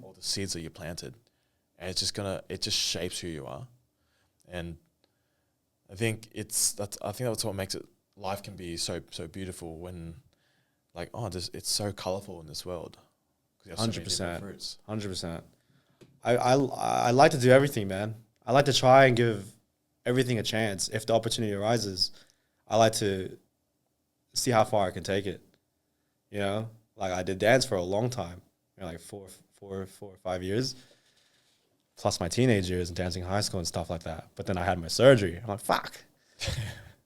all the seeds that you planted, and it just shapes who you are. And I think that's what makes it, life can be so beautiful when, like, it's so colorful in this world. 100%. 100%. I like to do everything, man. I like to try and give everything a chance. If the opportunity arises, I like to see how far I can take it. Like I did dance for a long time, like 4 or 5 years, plus my teenage years and dancing in high school and stuff like that. But then I had my surgery. I'm like, fuck.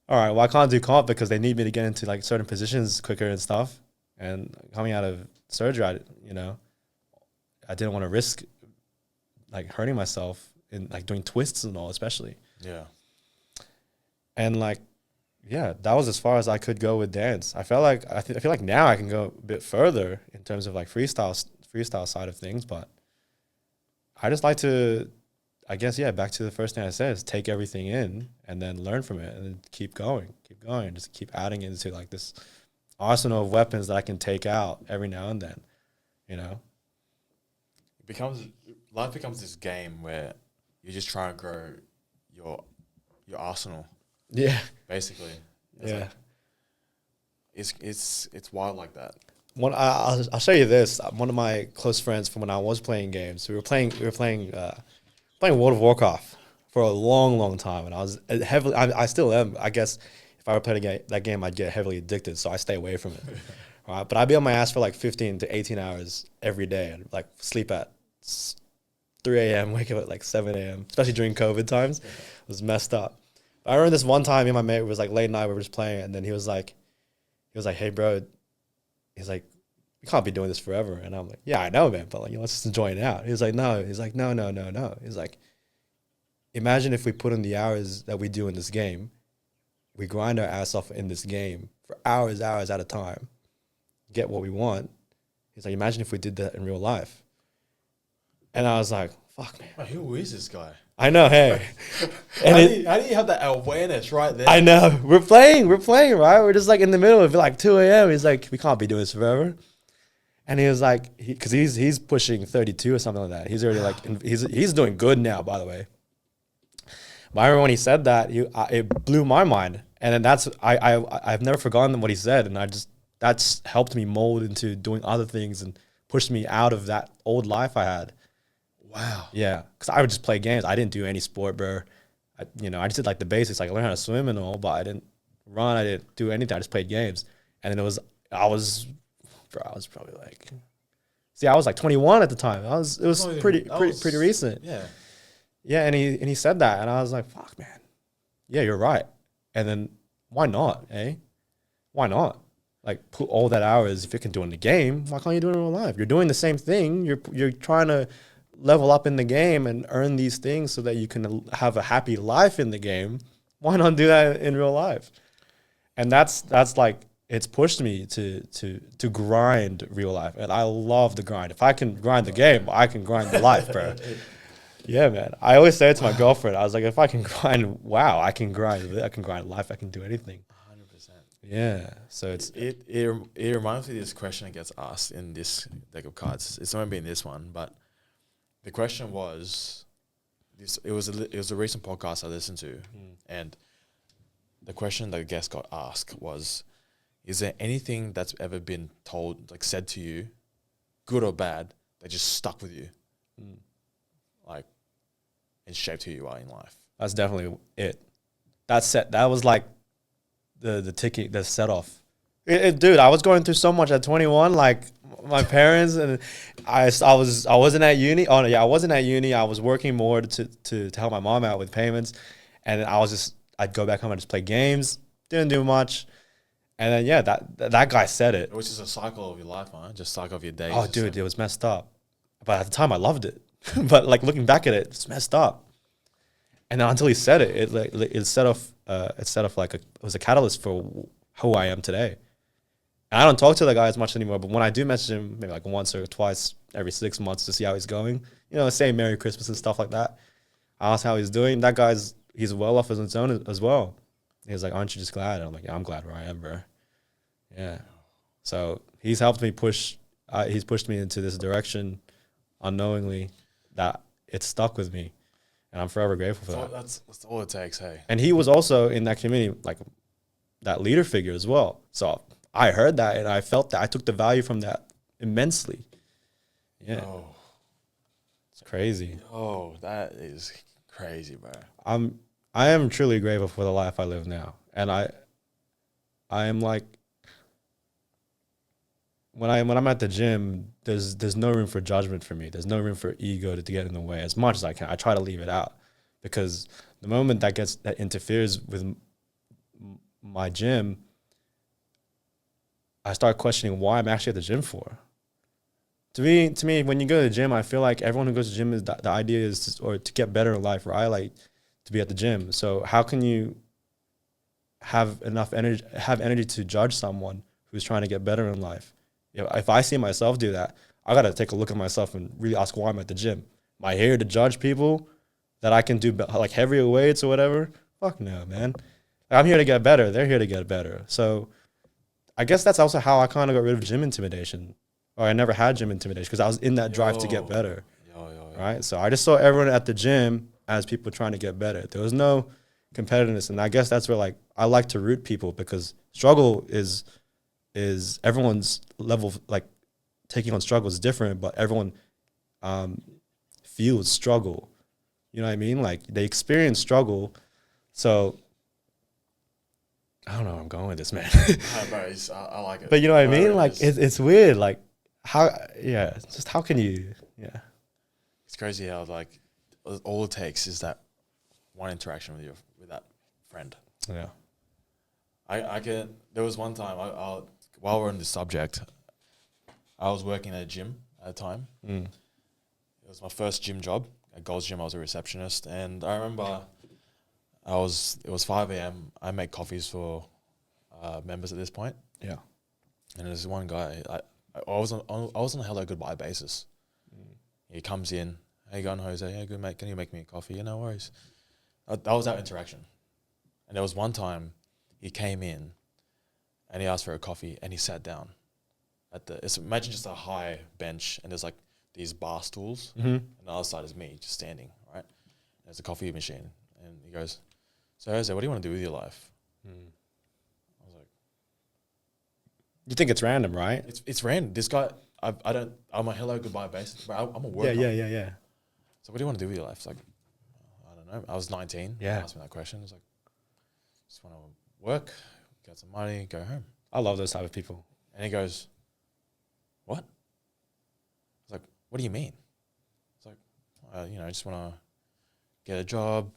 All right, well, I can't do comp because they need me to get into like certain positions quicker and stuff. And coming out of surgery, I didn't want to risk like hurting myself in like doing twists and all, especially. Yeah. And like, yeah, that was as far as I could go with dance. I feel like now I can go a bit further in terms of like freestyle side of things, but I just like to, I guess, yeah, back to the first thing I said is take everything in and then learn from it and then keep going, just keep adding into like this arsenal of weapons that I can take out every now and then, Life becomes this game where you just try and grow your arsenal. Yeah. Basically. Yeah. It's wild like that. I'll show you this. One of my close friends from when I was playing games, we were playing World of Warcraft for a long time, and I was heavily. I still am. I guess if I were playing that game, I'd get heavily addicted, so I stay away from it. Right, but I'd be on my ass for like 15 to 18 hours every day, and like sleep at 3 a.m., wake up at like 7 a.m., especially during COVID times. It was messed up. I remember this one time, me and my mate was like late night, we were just playing, and then he was like, hey, bro, he's like, we can't be doing this forever. And I'm like, yeah, I know, man, but like, let's just enjoy it out. He was like, no. He's like, no. He's like, imagine if we put in the hours that we do in this game, we grind our ass off in this game for hours at a time, get what we want. He's like, imagine if we did that in real life. And I was like, fuck, man. Wait, who is this guy? I know, hey. And How do you have that awareness right there? I know. We're playing, right? We're just like in the middle of like 2 a.m. He's like, we can't be doing this forever. And he was like, because he's pushing 32 or something like that. He's already like, he's doing good now, by the way. But I remember when he said that, it blew my mind. And then I've never forgotten what he said. And that's helped me mold into doing other things and pushed me out of that old life I had. Wow. Yeah. Because I would just play games. I didn't do any sport, bro. I just did like the basics. Like I learned how to swim and all, but I didn't run. I didn't do anything. I just played games. And then I was probably like, I was like 21 at the time. It was pretty recent. Yeah. Yeah, and he said that, and I was like, fuck, man. Yeah, you're right. And then why not, eh? Why not? Like, put all that hours, if you can do it in the game, why can't you do it in real life? You're doing the same thing. You're trying to level up in the game and earn these things so that you can have a happy life in the game. Why not do that in real life? And that's like, it's pushed me to grind real life. And I love the grind. If I can grind the game, I can grind the life, bro. Yeah, man. I always say it to my girlfriend. I was like, if I can grind, I can grind life. I can do anything. 100%. Yeah. So it reminds me of this question that gets asked in this deck of cards. It's not been this one, but the question was this. It was a recent podcast I listened to, and the question that the guest got asked was, is there anything that's ever been told, like said to you, good or bad, that just stuck with you? Like, and shaped who you are in life. That's definitely it. That was like the ticket, the set off. Dude, I was going through so much at 21. Like my parents and I wasn't at uni. Oh no, yeah, I wasn't at uni. I was working more to help my mom out with payments, and I'd go back home and just play games. Didn't do much, and then yeah, that guy said it. Which is a cycle of your life, man. Just cycle of your days. Oh, dude, it was messed up. But at the time, I loved it. But like looking back at it, it's messed up. And then until he said it, it set off it was a catalyst for who I am today. And I don't talk to the guy as much anymore, but when I do message him, maybe like once or twice every 6 months to see how he's going, say Merry Christmas and stuff like that. I ask how he's doing. That he's well off on his own as well. He's like, aren't you just glad? And I'm like, yeah, I'm glad where I am, bro. Yeah. So he's helped me he's pushed me into this direction unknowingly that it stuck with me. And I'm forever grateful for that. That's all it takes, hey. And he was also in that community, like that leader figure as well. So I heard that and I felt that. I took the value from that immensely. Yeah. Oh. It's crazy. Oh, that is crazy, bro. I am truly grateful for the life I live now. And I am like, when I'm at the gym, there's no room for judgment for me. There's no room for ego to get in the way as much as I can. I try to leave it out because the moment that interferes with my gym, I start questioning why I'm actually at the gym for. To me, when you go to the gym, I feel like everyone who goes to the gym is the idea is to get better in life, right? Like to be at the gym. So how can you have enough energy to judge someone who's trying to get better in life? If I see myself do that, I got to take a look at myself and really ask why I'm at the gym. Am I here to judge people that I can do like heavier weights or whatever? Fuck no, man. I'm here to get better. They're here to get better. So I guess that's also how I kind of got rid of gym intimidation. Or I never had gym intimidation because I was in that drive to get better. Right? So I just saw everyone at the gym as people trying to get better. There was no competitiveness. And I guess that's where like I like to root people because struggle is everyone's level, like taking on struggle is different, but everyone feels struggle. You know what I mean? Like they experience struggle. So I don't know where I'm going with this, man. I like it. But you know what I mean? Like it's weird. Like how can you, yeah. It's crazy how like all it takes is that one interaction with that friend. Yeah. There was one time while we're on this subject, I was working at a gym at the time. It was my first gym job at Gold's Gym. I was a receptionist, and I remember it was 5 a.m. I make coffees for members at this point. Yeah, and there's one guy. I was on a hello goodbye basis. He comes in, How you going, Jose? Yeah, good, mate. Can you make me a coffee? Yeah, no worries. That was our interaction. And there was one time he came in and he asked for a coffee and he sat down imagine just a high bench and there's like these bar stools and the other side is me just standing, right? And there's a coffee machine and he goes, so Jose, what do you want to do with your life? I was like, You think it's random, right? it's random. This guy, I'm a hello, goodbye basis, but I'm a worker. Yeah. So what do you want to do with your life? It's like, I don't know. I was 19. Yeah. Asked me that question. It's like, just want to work, get some money, go home. I love those type of people. And he goes, what? I was like, what do you mean? It's like, I just want to get a job,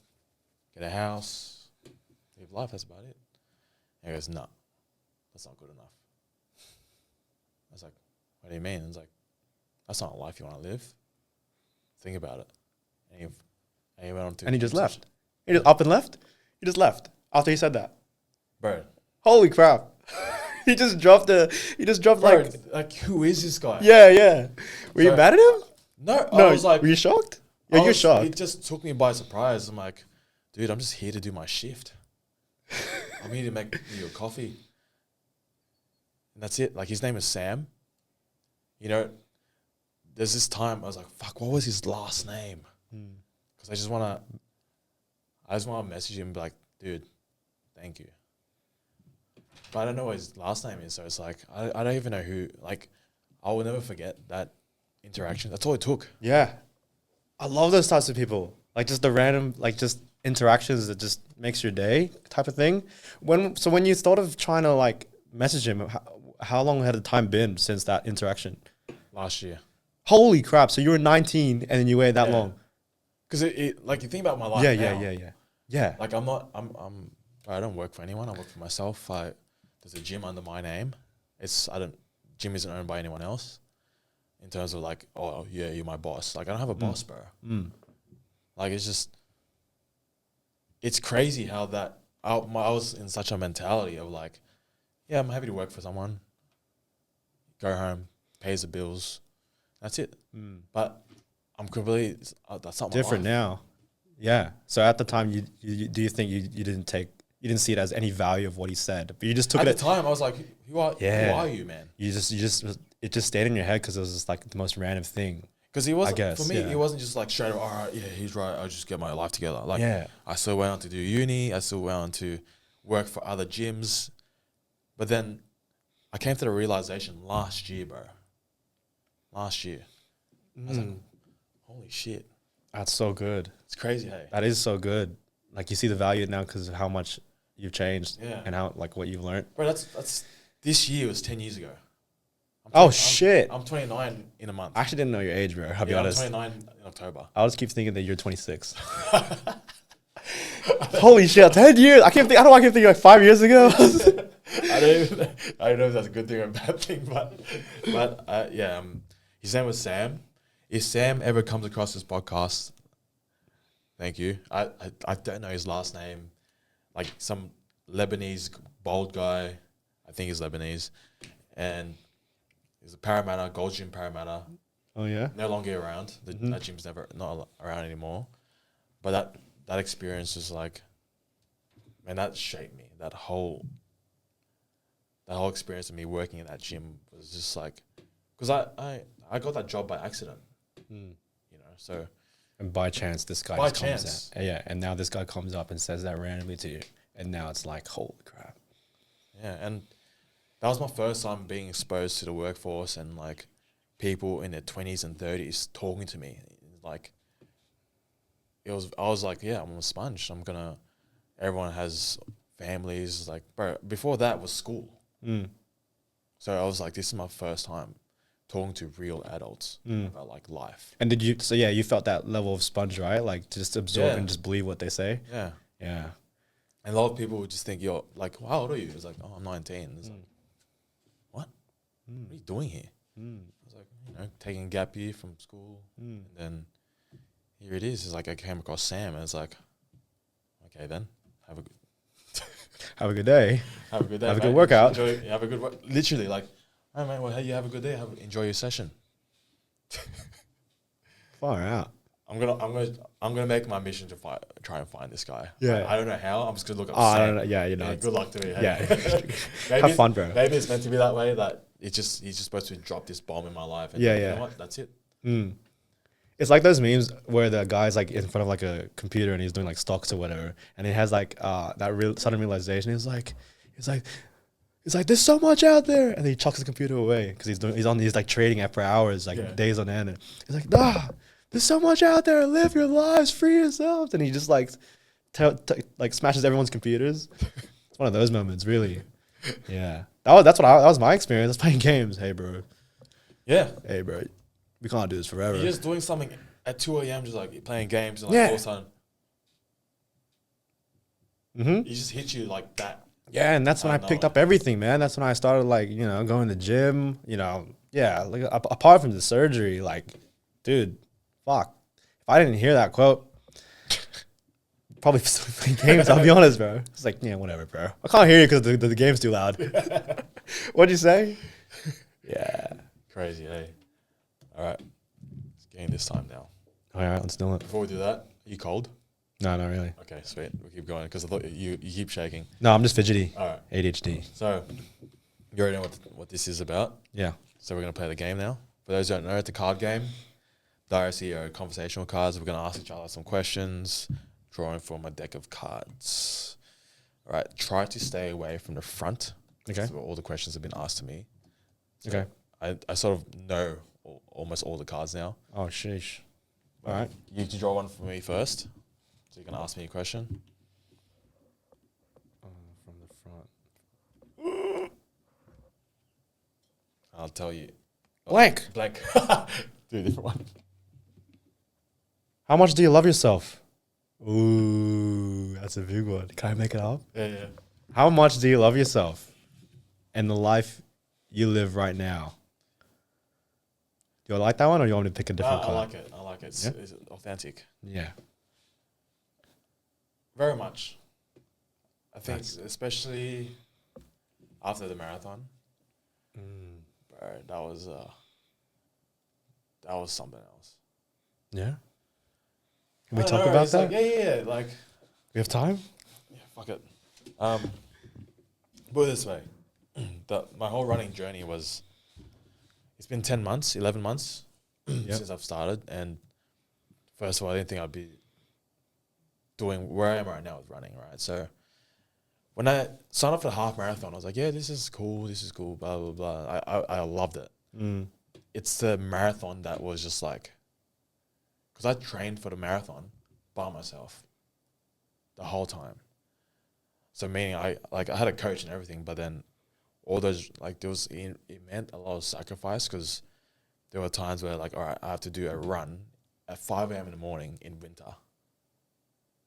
get a house, live life. That's about it. And he goes, no, that's not good enough. I was like, what do you mean? And it's like, that's not a life you want to live. Think about it. And he went on to... And he just left. He just up and left? He just left after he said that. Bro. Holy crap. He just dropped Bro, like, who is this guy? Yeah. Were you mad at him? No, I was like... Were you shocked? Yeah, you're shocked. It just took me by surprise. I'm like, dude, I'm just here to do my shift. I'm here to make you a coffee. And that's it. Like, his name is Sam. You know, there's this time I was like, fuck, what was his last name? Because I just want to message him and be like, dude, thank you. But I don't know what his last name is. So it's like, I don't even know who, like, I will never forget that interaction. That's all it took. Yeah. I love those types of people. Like just the random, like just interactions that just makes your day type of thing. When you thought of trying to like message him, how long had the time been since that interaction? Last year. Holy crap. So you were 19 and then you waited that long. Because it like you think about my life now. Yeah. Like I don't work for anyone. I work for myself. There's a gym under my name. Gym isn't owned by anyone else. In terms of like, oh yeah, you're my boss. Like I don't have a boss, bro. Like it's crazy how that I was in such a mentality of like, yeah, I'm happy to work for someone. Go home, pays the bills, that's it. But I'm completely that's not different my life. now. Yeah. So at the time, you think you didn't see it as any value of what he said, but you just took at it the time. I was like, who are you, man? It just stayed in your head because it was just like the most random thing. Because he wasn't, for me, he wasn't just like straight up, all right, yeah, he's right, I'll just get my life together. Like, I still went on to do uni, I still went on to work for other gyms. But then I came to the realization last year, bro. Last year. I was like, holy shit. That's so good. It's crazy, hey? That is so good. Like, you see the value now because of how much you've changed and how, like, what you've learned. Bro, that's this year was 10 years ago. Shit. I'm 29 in a month. I actually didn't know your age, bro. I'll be honest. I'm 29 in October. I'll just keep thinking that you're 26. Holy shit, 10 years. I keep thinking like 5 years ago. I don't know if that's a good thing or a bad thing, but his name was Sam. If Sam ever comes across this podcast, thank you. I don't know his last name. Like some Lebanese bald guy. I think he's Lebanese. And he's a Parramatta, Gold Gym Parramatta. Oh, yeah? No longer around. That gym's not around anymore. But that experience is like, man, that shaped me. That whole experience of me working at that gym was just like, because I got that job by accident, you know. So, and by chance, this guy by just chance, comes out. And now this guy comes up and says that randomly to you, and now it's like, holy crap. Yeah, and that was my first time being exposed to the workforce and like people in their 20s and 30s talking to me. Like, I was like, yeah, I'm a sponge. Everyone has families. Like, bro, before that was school. So I was like, this is my first time talking to real adults about like life. And you felt that level of sponge, right? Like just absorb and just believe what they say. Yeah. Yeah. And a lot of people would just think, you're like, well, how old are you? It's like, oh, I'm 19. It's like, what? What are you doing here? I was like, taking a gap year from school. And then here it is. It's like I came across Sam and it's like, okay, then have a good day. Have a good day. Have a good workout. Have a good work. Literally, like, oh man, well, hey, you have a good day. Enjoy your session. Far out. I'm gonna make my mission to try and find this guy. Yeah. I don't know how. I'm just gonna look up. Oh, I Sam. don't know. Yeah, you know. Yeah, good luck to me. Hey? Yeah. Have fun, bro. Maybe it's meant to be that way. That he's just supposed to drop this bomb in my life. And Yeah, you yeah. know what? That's it. It's like those memes where the guy's like in front of like a computer and he's doing like stocks or whatever, and he has like that real sudden realization. He's like, there's so much out there, and he chucks the computer away because he's like trading it for hours, like days on end. And he's like, nah, there's so much out there. Live your lives, free yourselves, and he just like like smashes everyone's computers. It's one of those moments, really. Yeah, that was my experience. I was playing games. Hey, bro. Yeah. Hey, bro. We can't do this forever. You're just doing something at 2 a.m. just like playing games and like all of a sudden, he just hits you like that. Yeah, and that's when I picked up everything, man. That's when I started like going to the gym. Like apart from the surgery, like, dude, fuck. If I didn't hear that quote, probably still playing games. I'll be honest, bro. It's like, yeah, whatever, bro. I can't hear you because the game's too loud. What'd you say? Yeah. Crazy, hey. All right, it's game this time now. All right, let's do it. Before we do that, are you cold? No, not really. Okay, sweet. We'll keep going because I thought you keep shaking. No, I'm just fidgety. All right. ADHD. So, you already know what this is about. Yeah. So we're going to play the game now. For those who don't know, it's a card game. Dynasty are conversational cards. We're going to ask each other some questions, drawing from a deck of cards. All right, try to stay away from the front. Okay. That's where all the questions have been asked to me. So Okay. I sort of know almost all the cards now. Oh, sheesh. All right. You can draw one for me first. So you can ask me a question. From the front. I'll tell you. Blank. Blank. Do a different one. How much do you love yourself? Ooh, that's a big one. Can I make it up? Yeah. How much do you love yourself and the life you live right now? Do you like that one, or do you want me to pick a different card? I like it. Yeah? It's authentic. Yeah. Very much. I think, especially after the marathon, bro, that was something else. Yeah. Can we talk about that? Like, yeah. Like, We have time? yeah, fuck it. Put it this way, my whole running journey was. It's been 10 months, 11 months since I've started. And first of all, I didn't think I'd be doing where I am right now with running, right? So when I signed up for the half marathon, I was like, yeah, this is cool, blah, blah, blah. I loved it. It's the marathon that was just like, because I trained for the marathon by myself the whole time. So meaning I had a coach and everything, but then all those, like, it meant a lot of sacrifice because there were times where, like, all right, I have to do a run at 5 a.m. in the morning in winter.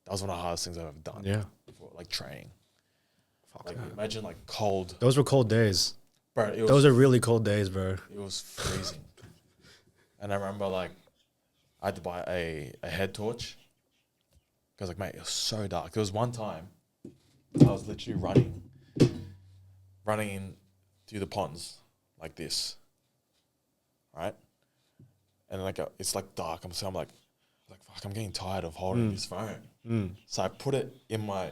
That was one of the hardest things I've ever done. Yeah. For, like, training. Fuck Like, that. imagine, like, cold. Those were cold days. Bro, Those are really cold days, bro. It was freezing. And I remember, like, I had to buy a head torch. Because, like, mate, it was so dark. There was one time I was literally running in through the ponds like this, right? And like it's like dark. I'm like, fuck, I'm getting tired of holding this phone. So I put it in my.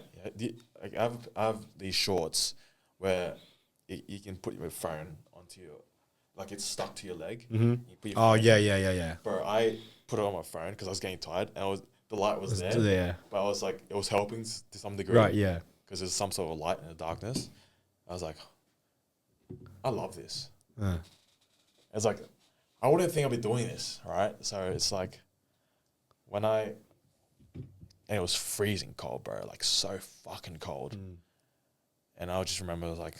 I have these shorts where you can put your phone onto your, like it's stuck to your leg. You put your phone yeah. Bro, I put it on my phone because I was getting tired, and the light was there. Yeah. But I was like, it was helping to some degree. Right. Yeah. Because there's some sort of light in the darkness. I was like, I love this. It's like, I wouldn't think I'd be doing this, right? So it's like, and it was freezing cold, bro, like so fucking cold. And I just remember, like,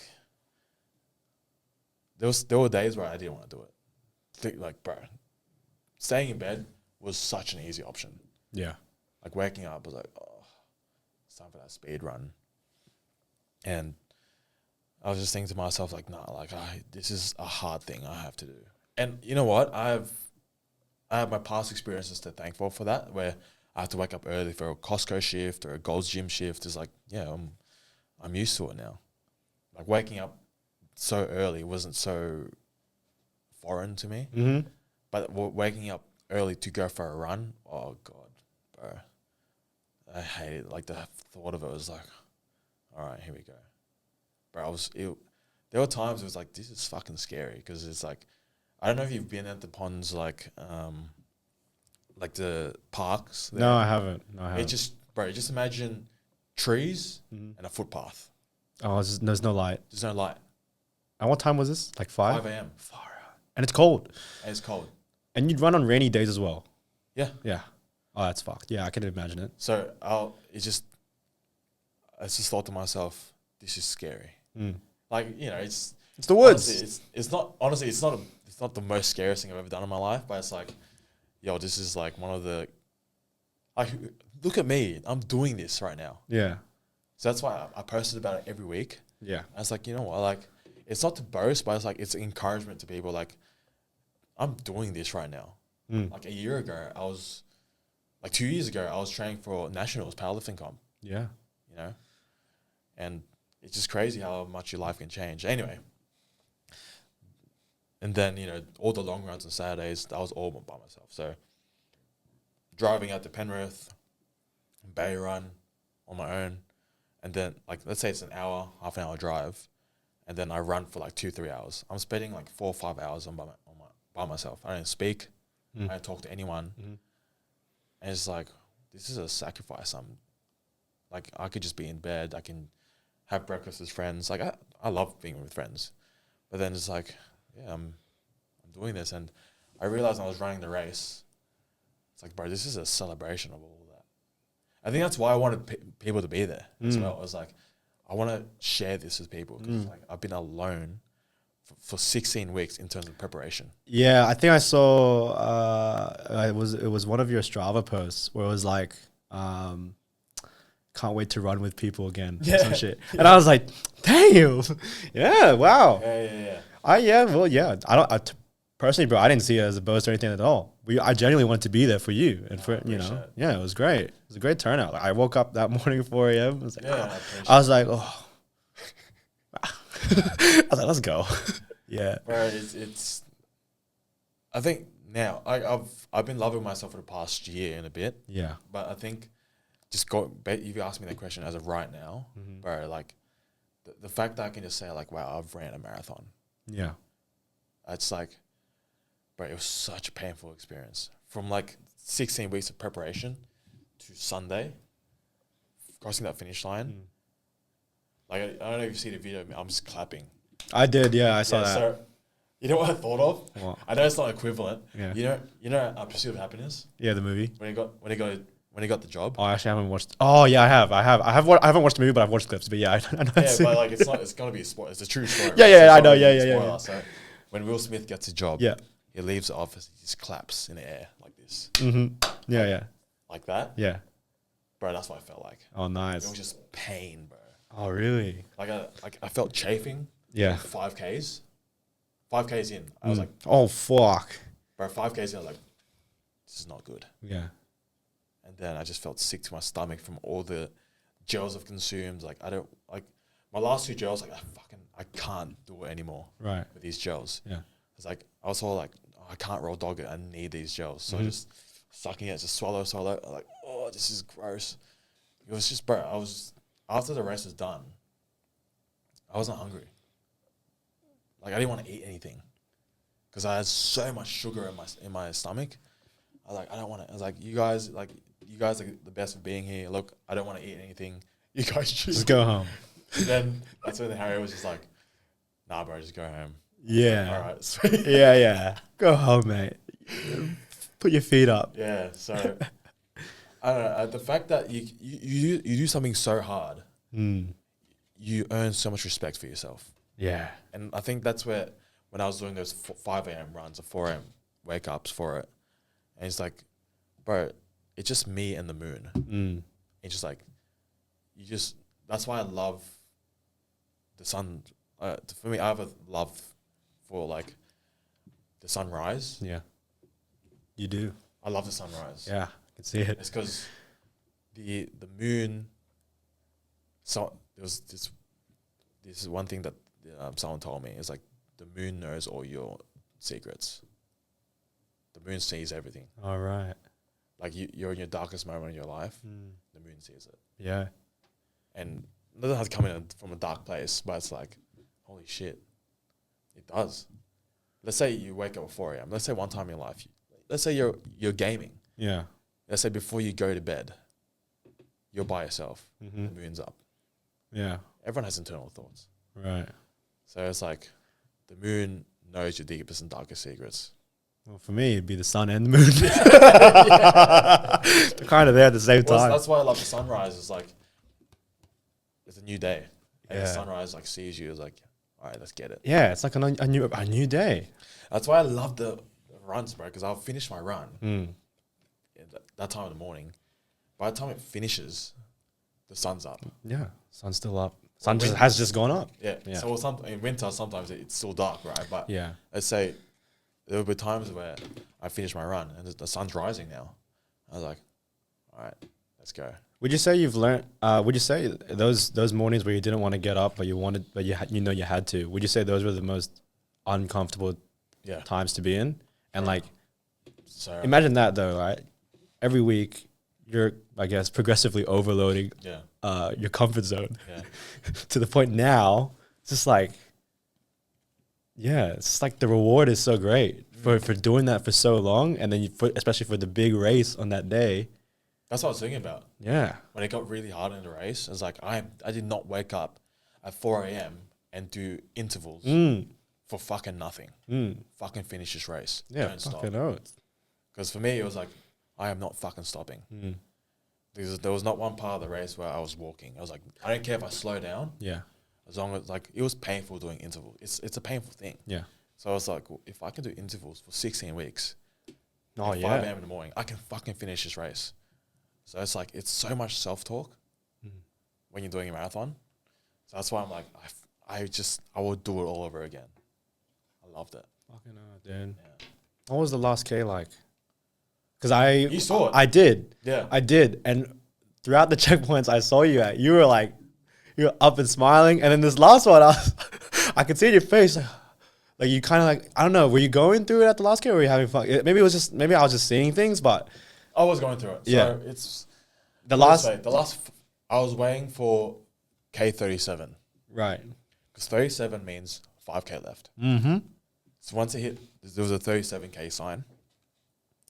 there were days where I didn't want to do it. Like, bro, staying in bed was such an easy option. Yeah. Like, waking up was like, oh, it's time for that speed run. And I was just thinking to myself, like, nah, like, this is a hard thing I have to do. And you know what? I have my past experiences to thank for that, where I have to wake up early for a Costco shift or a Gold's Gym shift. It's like, yeah, I'm used to it now. Like, waking up so early wasn't so foreign to me. But waking up early to go for a run. Oh god, bro, I hate it. Like the thought of it was like, all right, here we go, bro. There were times it was like, this is fucking scary because it's like, I don't know if you've been at the ponds like the parks. There. No, I haven't. No, I It haven't. just imagine trees Mhm. and a footpath. Oh, there's no light. There's no light. And what time was this? Like 5? 5 a.m. Far out. And it's cold. And it's cold. And you'd run on rainy days as well. Yeah. Yeah. Oh, that's fucked. Yeah, I can imagine it. So I just thought to myself, this is scary. Mm. Like, it's It's the woods. honestly, it's not the most scariest thing I've ever done in my life, but it's like, yo, this is like one of the, like, look at me, I'm doing this right now. Yeah. So that's why I posted about it every week. Yeah. I was like, you know what, like, it's not to boast, but it's like, it's encouragement to people. Like, I'm doing this right now. Mm. Like a year ago, 2 years ago, I was training for nationals powerlifting comp, Yeah. and it's just crazy how much your life can change. Anyway, and then, all the long runs on Saturdays, that was all by myself. So driving out to Penrith, Bay Run on my own, and then, like, let's say it's an hour, half an hour drive, and then I run for like 2-3 hours. I'm spending like 4 or 5 hours by myself. I don't speak. I don't talk to anyone. Mm-hmm. And it's like, this is a sacrifice. I could just be in bed. I can have breakfast with friends. Like, I love being with friends. But then it's like, yeah, I'm doing this. And I realized when I was running the race, it's like, bro, this is a celebration of all that. I think that's why I wanted people to be there as well. I was like, I want to share this with people because like, I've been alone for 16 weeks in terms of preparation. Yeah, I think I saw it was one of your Strava posts where it was like, can't wait to run with people again. Or some shit. And I was like, damn. Yeah, wow. Yeah. Personally, bro, I didn't see it as a boast or anything at all. I genuinely wanted to be there for you and for it. Yeah, it was great. It was a great turnout. Like, I woke up that morning at 4 a.m. I was like, oh. I was like, let's go. Yeah, bro, it's. I think now I've been loving myself for the past year and a bit. Yeah, but I think if you ask me that question as of right now, bro, like the fact that I can just say like, wow, I've ran a marathon. Yeah, It's like, bro, it was such a painful experience from like 16 weeks of preparation to Sunday, crossing that finish line. Like, I don't know if you see the video, I'm just clapping. I did. Yeah, I saw that. So, you know what I thought of? What? I know it's not equivalent. Yeah. You know, Pursuit of Happiness. Yeah, the movie. When he got the job. Oh, actually, I haven't watched. Oh, yeah, I have. I haven't watched the movie, but I've watched clips. But yeah, I know. Yeah, but like it's gonna be a spoiler. It's a true story. Yeah, right? yeah, So I it's know. not gonna Yeah, be a yeah, yeah, spoiler. yeah. So when Will Smith gets a job, Yeah. he leaves the office. He just claps in the air like this, Yeah, yeah, like that. yeah. Bro, that's what I felt like. Oh, It nice. was just pain, bro. Oh, really? Like I felt chafing. Yeah. 5Ks. 5Ks in, I was like, oh, fuck. bro, 5Ks in, I was like, this is not good. Yeah. And then I just felt sick to my stomach from all the gels I've consumed. Like, I don't, like, my last 2 gels, like, I can't do it anymore Right. with these gels. Yeah. It's like, I was all like, oh, I can't raw dog it. I need these gels. So I just sucking it, just swallow. I'm like, oh, this is gross. It was just, bro, after the race was done, I wasn't hungry. Like, I didn't want to eat anything because I had so much sugar in my stomach. I was like, I don't want to. I was like, you guys are the best for being here. Look, I don't want to eat anything. You guys choose. Just go home. And then that's when Harry was just like, nah, bro, just go home. Yeah. All right, sweet. Yeah, yeah. Go home, mate. Put your feet up. Yeah, so I don't know. The fact that you do something so hard, you earn so much respect for yourself. Yeah. And I think that's where, when I was doing those 5 a.m. runs or 4 a.m. wake ups for it, and it's like, bro, it's just me and the moon. It's just like, that's why I love the sun. For me, I have a love for like the sunrise. Yeah. You do. I love the sunrise. Yeah, I can see it. It's because the moon. So there was this is one thing that someone told me. It's like the moon knows all your secrets. the moon sees everything. All right. Like you're in your darkest moment in your life, the moon sees it. Yeah. And it doesn't have to come in from a dark place, but it's like, holy shit, it does. Let's say you wake up at 4 a.m. Let's say one time in your life, let's say you're gaming. Yeah. Let's say before you go to bed, you're by yourself. Mm-hmm. The moon's up. Yeah. Everyone has internal thoughts. Right. So it's like the moon knows your deepest and darkest secrets. Well, for me, it'd be the sun and the moon. They're kind of there at the same time. That's why I love the sunrise. It's like, it's a new day. And the Yeah. sunrise like sees you as like, all right, let's get it. Yeah, it's like a new day. That's why I love the runs, bro, because I'll finish my run at that time of the morning. By the time it finishes, the sun's up. Yeah, sun's still up. Sun has just gone up. Yeah. Yeah. So in winter, sometimes it's still dark, right? But Yeah. let's say there will be times where I finish my run and the sun's rising now. I was like, all right, let's go. Would you say you've learned? Would you say those mornings where you didn't want to get up, but you had to? Would you say those were the most uncomfortable Yeah. times to be in? And like, So imagine that though, right? Every week, you're, I guess, progressively overloading yeah. your comfort zone Yeah. to the point now it's just like, yeah, it's just like the reward is so great for doing that for so long, and then especially for the big race on that day. That's what I was thinking about. Yeah. When it got really hard in the race, I was like, I did not wake up at 4 a.m. and do intervals for fucking nothing. Fucking finish this race. Yeah, Don't stop. fucking oath. Because for me, it was like, I am not fucking stopping. Because there was not one part of the race where I was walking. I was like, I don't care if I slow down. Yeah. As long as, like, it was painful doing intervals. It's a painful thing. Yeah. So I was like, well, if I can do intervals for 16 weeks, Oh, at yeah. 5 a.m. in the morning, I can fucking finish this race. So it's like, it's so much self-talk when you're doing a marathon. So that's why I'm like, I will do it all over again. I loved it. Fucking oath, dude. Yeah. What was the last K like? Because You saw it. I did. Yeah. I did. And throughout the checkpoints I saw you at, you were like, you were up and smiling. And then this last one, I could see in your face, like you kind of like, I don't know, were you going through it at the last K or were you having fun? Maybe I was just seeing things, but I was going through it. So Yeah. it's the let's last, say, I was weighing for K37 right. because 37 means 5K left. Mm-hmm. So once it hit, there was a 37K sign,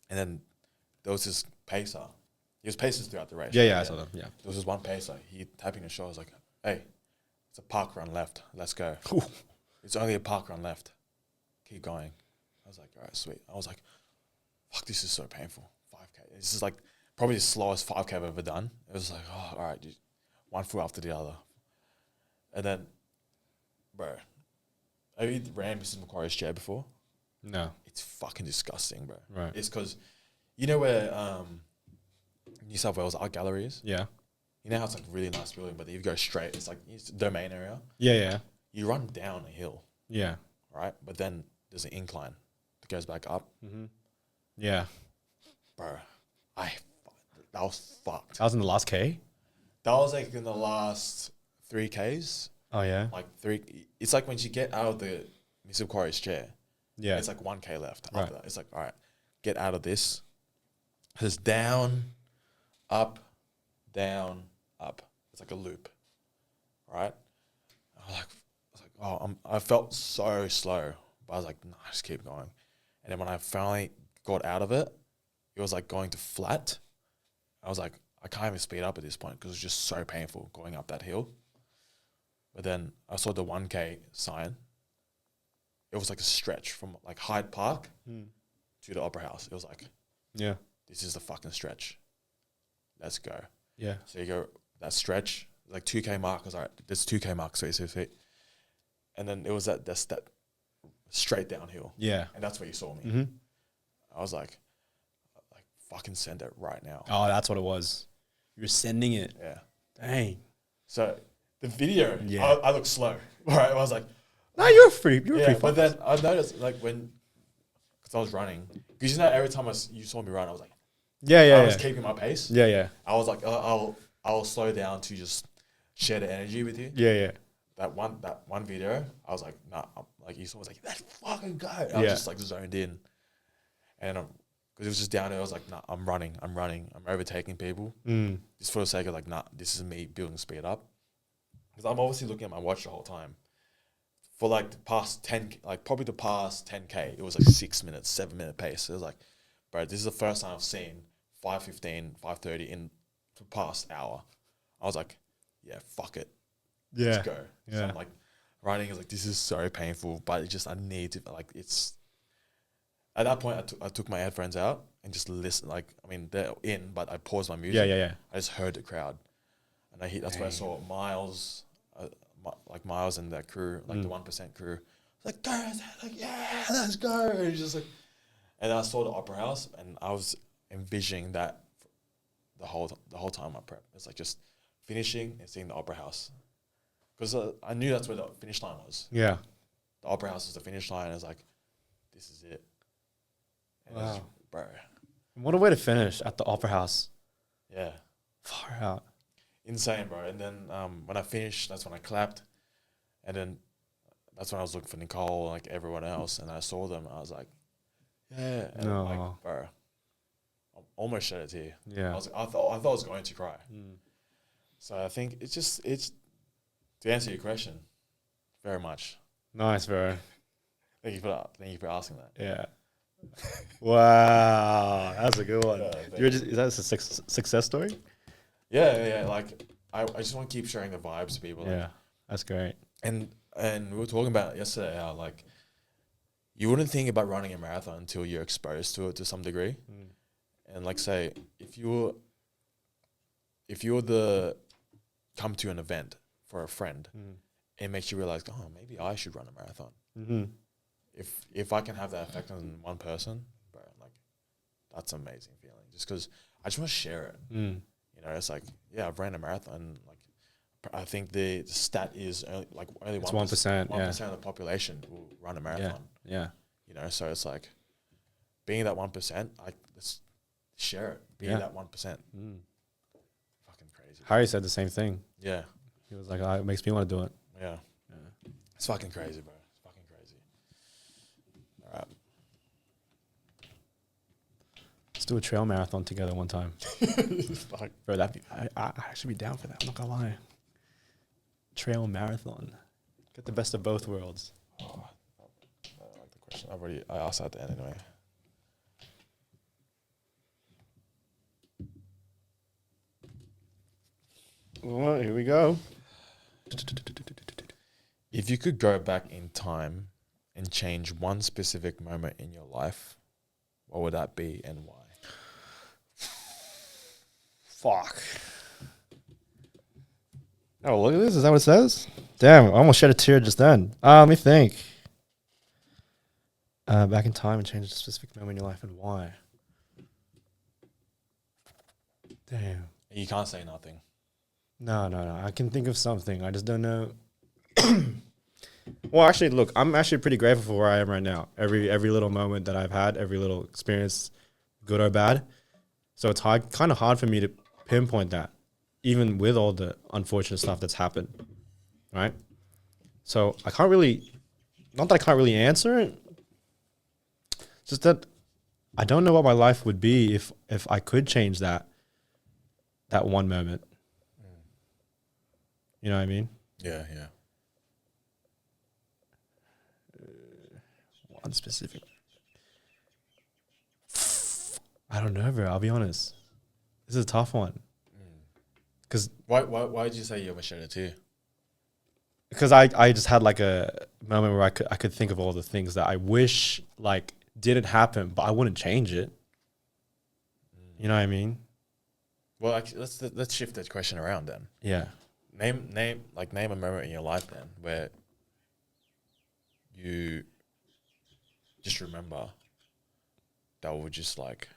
and then there was this pacer. He was pacers throughout the race. Yeah, I saw them. Yeah. There was this one pacer. He tapping his shoulder. I was like, "Hey, it's a park run left. Let's go. It's only a park run left. Keep going." I was like, "All right, sweet." I was like, "Fuck, this is so painful. 5K. This is like probably the slowest 5K I've ever done." It was like, "Oh, all right, just one foot after the other." And then, bro, have you ran Mrs. Macquarie's chair before? No. It's fucking disgusting, bro. Right. It's because, you know where New South Wales Art Gallery is? Yeah. You know how it's like a really nice building, but if you go straight, it's like it's a domain area. Yeah. You run down a hill, Yeah. right? But then there's an incline that goes back up. Mm-hmm. Yeah. Bro, that was fucked. That was in the last K? That was like in the last 3Ks. Oh, yeah? Like it's like when you get out of the Mrs. Macquarie's chair, Yeah. it's like 1K left. Right. After that, it's like, all right, get out of this. It's down, up, down, up. It's like a loop, right? I was like, oh, I felt so slow, but I was like, no, just keep going. And then when I finally got out of it, it was like going to flat. I was like, I can't even speed up at this point because it was just so painful going up that hill. But then I saw the 1K sign. It was like a stretch from like Hyde Park to the Opera House. It was like, Yeah. this is the fucking stretch. Let's go. Yeah. So you go that stretch, like 2K mark. I was all right, there's 2K mark, so feet. And then it was that straight downhill. Yeah. And that's where you saw me. Mm-hmm. I was like, fucking send it right now. Oh, that's what it was. You were sending it. Yeah. Dang. So the video, Yeah. I looked slow. Right. I was like, No, you were free. You were yeah. pretty But fast. then I noticed like because I was running, because you know every time you saw me run, I was like, I was keeping my pace. Yeah. I was like, I'll slow down to just share the energy with you. Yeah. That one video, I was like, nah. Like you saw, I was like, let's fucking go. I was just like zoned in, and because it was just downhill, I was like, nah, I'm running, I'm overtaking people, just for the sake of like, nah, this is me building speed up, because I'm obviously looking at my watch the whole time. For like the past 10, like probably the past 10K, it was like 6 minutes, 7 minute pace. It was like, bro, this is the first time I've seen 5:15, 5:30 in the past hour. I was like, yeah, fuck it, let's go. So I'm like, running is like, this is so painful, but it just, I need to, like, it's, at that point, I took my headphones out and just listen. Like, I mean, they're in, but I paused my music. I just heard the crowd, and that's where I saw Miles, like Miles and that crew, like the 1% crew. Like, go, like, yeah, let's go. And it's just like, and I saw the Opera House, and I was envisioning that the whole time I prep. It's like just finishing and seeing the Opera House, because I knew that's where the finish line was. Yeah. The Opera House was the finish line. And I was like, this is it. And Wow. Bro. What a way to finish at the Opera House. Yeah. Far out. Insane, bro. And then when I finished, that's when I clapped. And then that's when I was looking for Nicole, like everyone else. And I saw them. I was like, yeah. And I'm like, bro, I almost shed a tear. Yeah. I thought I was going to cry. So I think it's to answer your question, very much. Nice, bro. Thank you for asking that. Yeah. Wow, that's a good one. Yeah, Is that a success story? Yeah. Like I just want to keep sharing the vibes to people. Yeah, that's great. And we were talking about yesterday how like you wouldn't think about running a marathon until you're exposed to it to some degree. And like say if you're the come to an event for a friend, it makes you realize, oh, maybe I should run a marathon. If I can have that effect on one person, bro, like that's an amazing feeling. Just because I just want to share it. You know, it's like, yeah, I've ran a marathon. Like, I think the stat is only 1%. 1% of the population will run a marathon. Yeah. You know, so it's like being that 1%. Let's share it. Be that 1%. Fucking crazy. Harry said the same thing. Yeah. He was like, it makes me want to do it. Yeah. It's fucking crazy, bro. All right. Let's do a trail marathon together one time. Fuck. Bro, I should be down for that. I'm not gonna lie. Trail marathon. Get the best of both worlds. Oh, I like the question. I asked that at the end anyway. Well, here we go. If you could go back in time and change one specific moment in your life, what would that be and why? Fuck. Oh, look at this. Is that what it says? Damn, I almost shed a tear just then. Let me think. Back in time and change a specific moment in your life and why. Damn. You can't say nothing. No. I can think of something. I just don't know. Well, actually, look, I'm actually pretty grateful for where I am right now. Every little moment that I've had, every little experience, good or bad. So it's kind of hard for me to pinpoint that, even with all the unfortunate stuff that's happened, right? So I can't really, not that I can't really answer it, just that I don't know what my life would be if I could change that one moment. You know what I mean? Yeah. One specific. I don't know, bro. I'll be honest. This is a tough one. Because why did you say you almost shed a tear? Because I just had like a moment where I could think of all the things that I wish like didn't happen, but I wouldn't change it. You know what I mean? Well, actually, let's shift that question around then. Yeah. Name a moment in your life then where you just remember that would just like,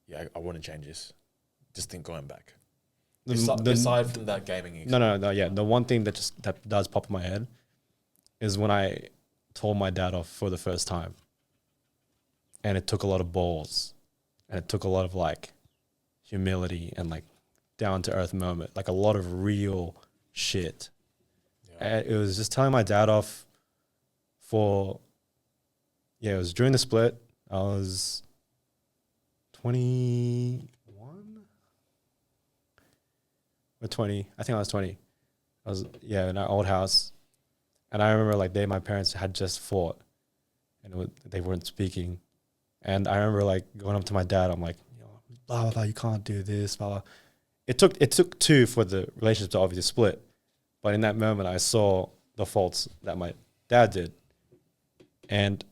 yeah, I wouldn't change this. Just think going back. Aside from that gaming experience. No, yeah. The one thing that does pop in my head is when I told my dad off for the first time. And it took a lot of balls. And it took a lot of like humility and like down to earth moment. Like a lot of real shit. Yeah. And it was just telling my dad off it was during the split. I was 21 or 20. I think I was 20. I was, yeah, in our old house. And I remember like my parents had just fought and they weren't speaking. And I remember like going up to my dad. I'm like, blah, blah, blah, you can't do this, blah, blah. It took two for the relationship to obviously split. But in that moment, I saw the faults that my dad did. And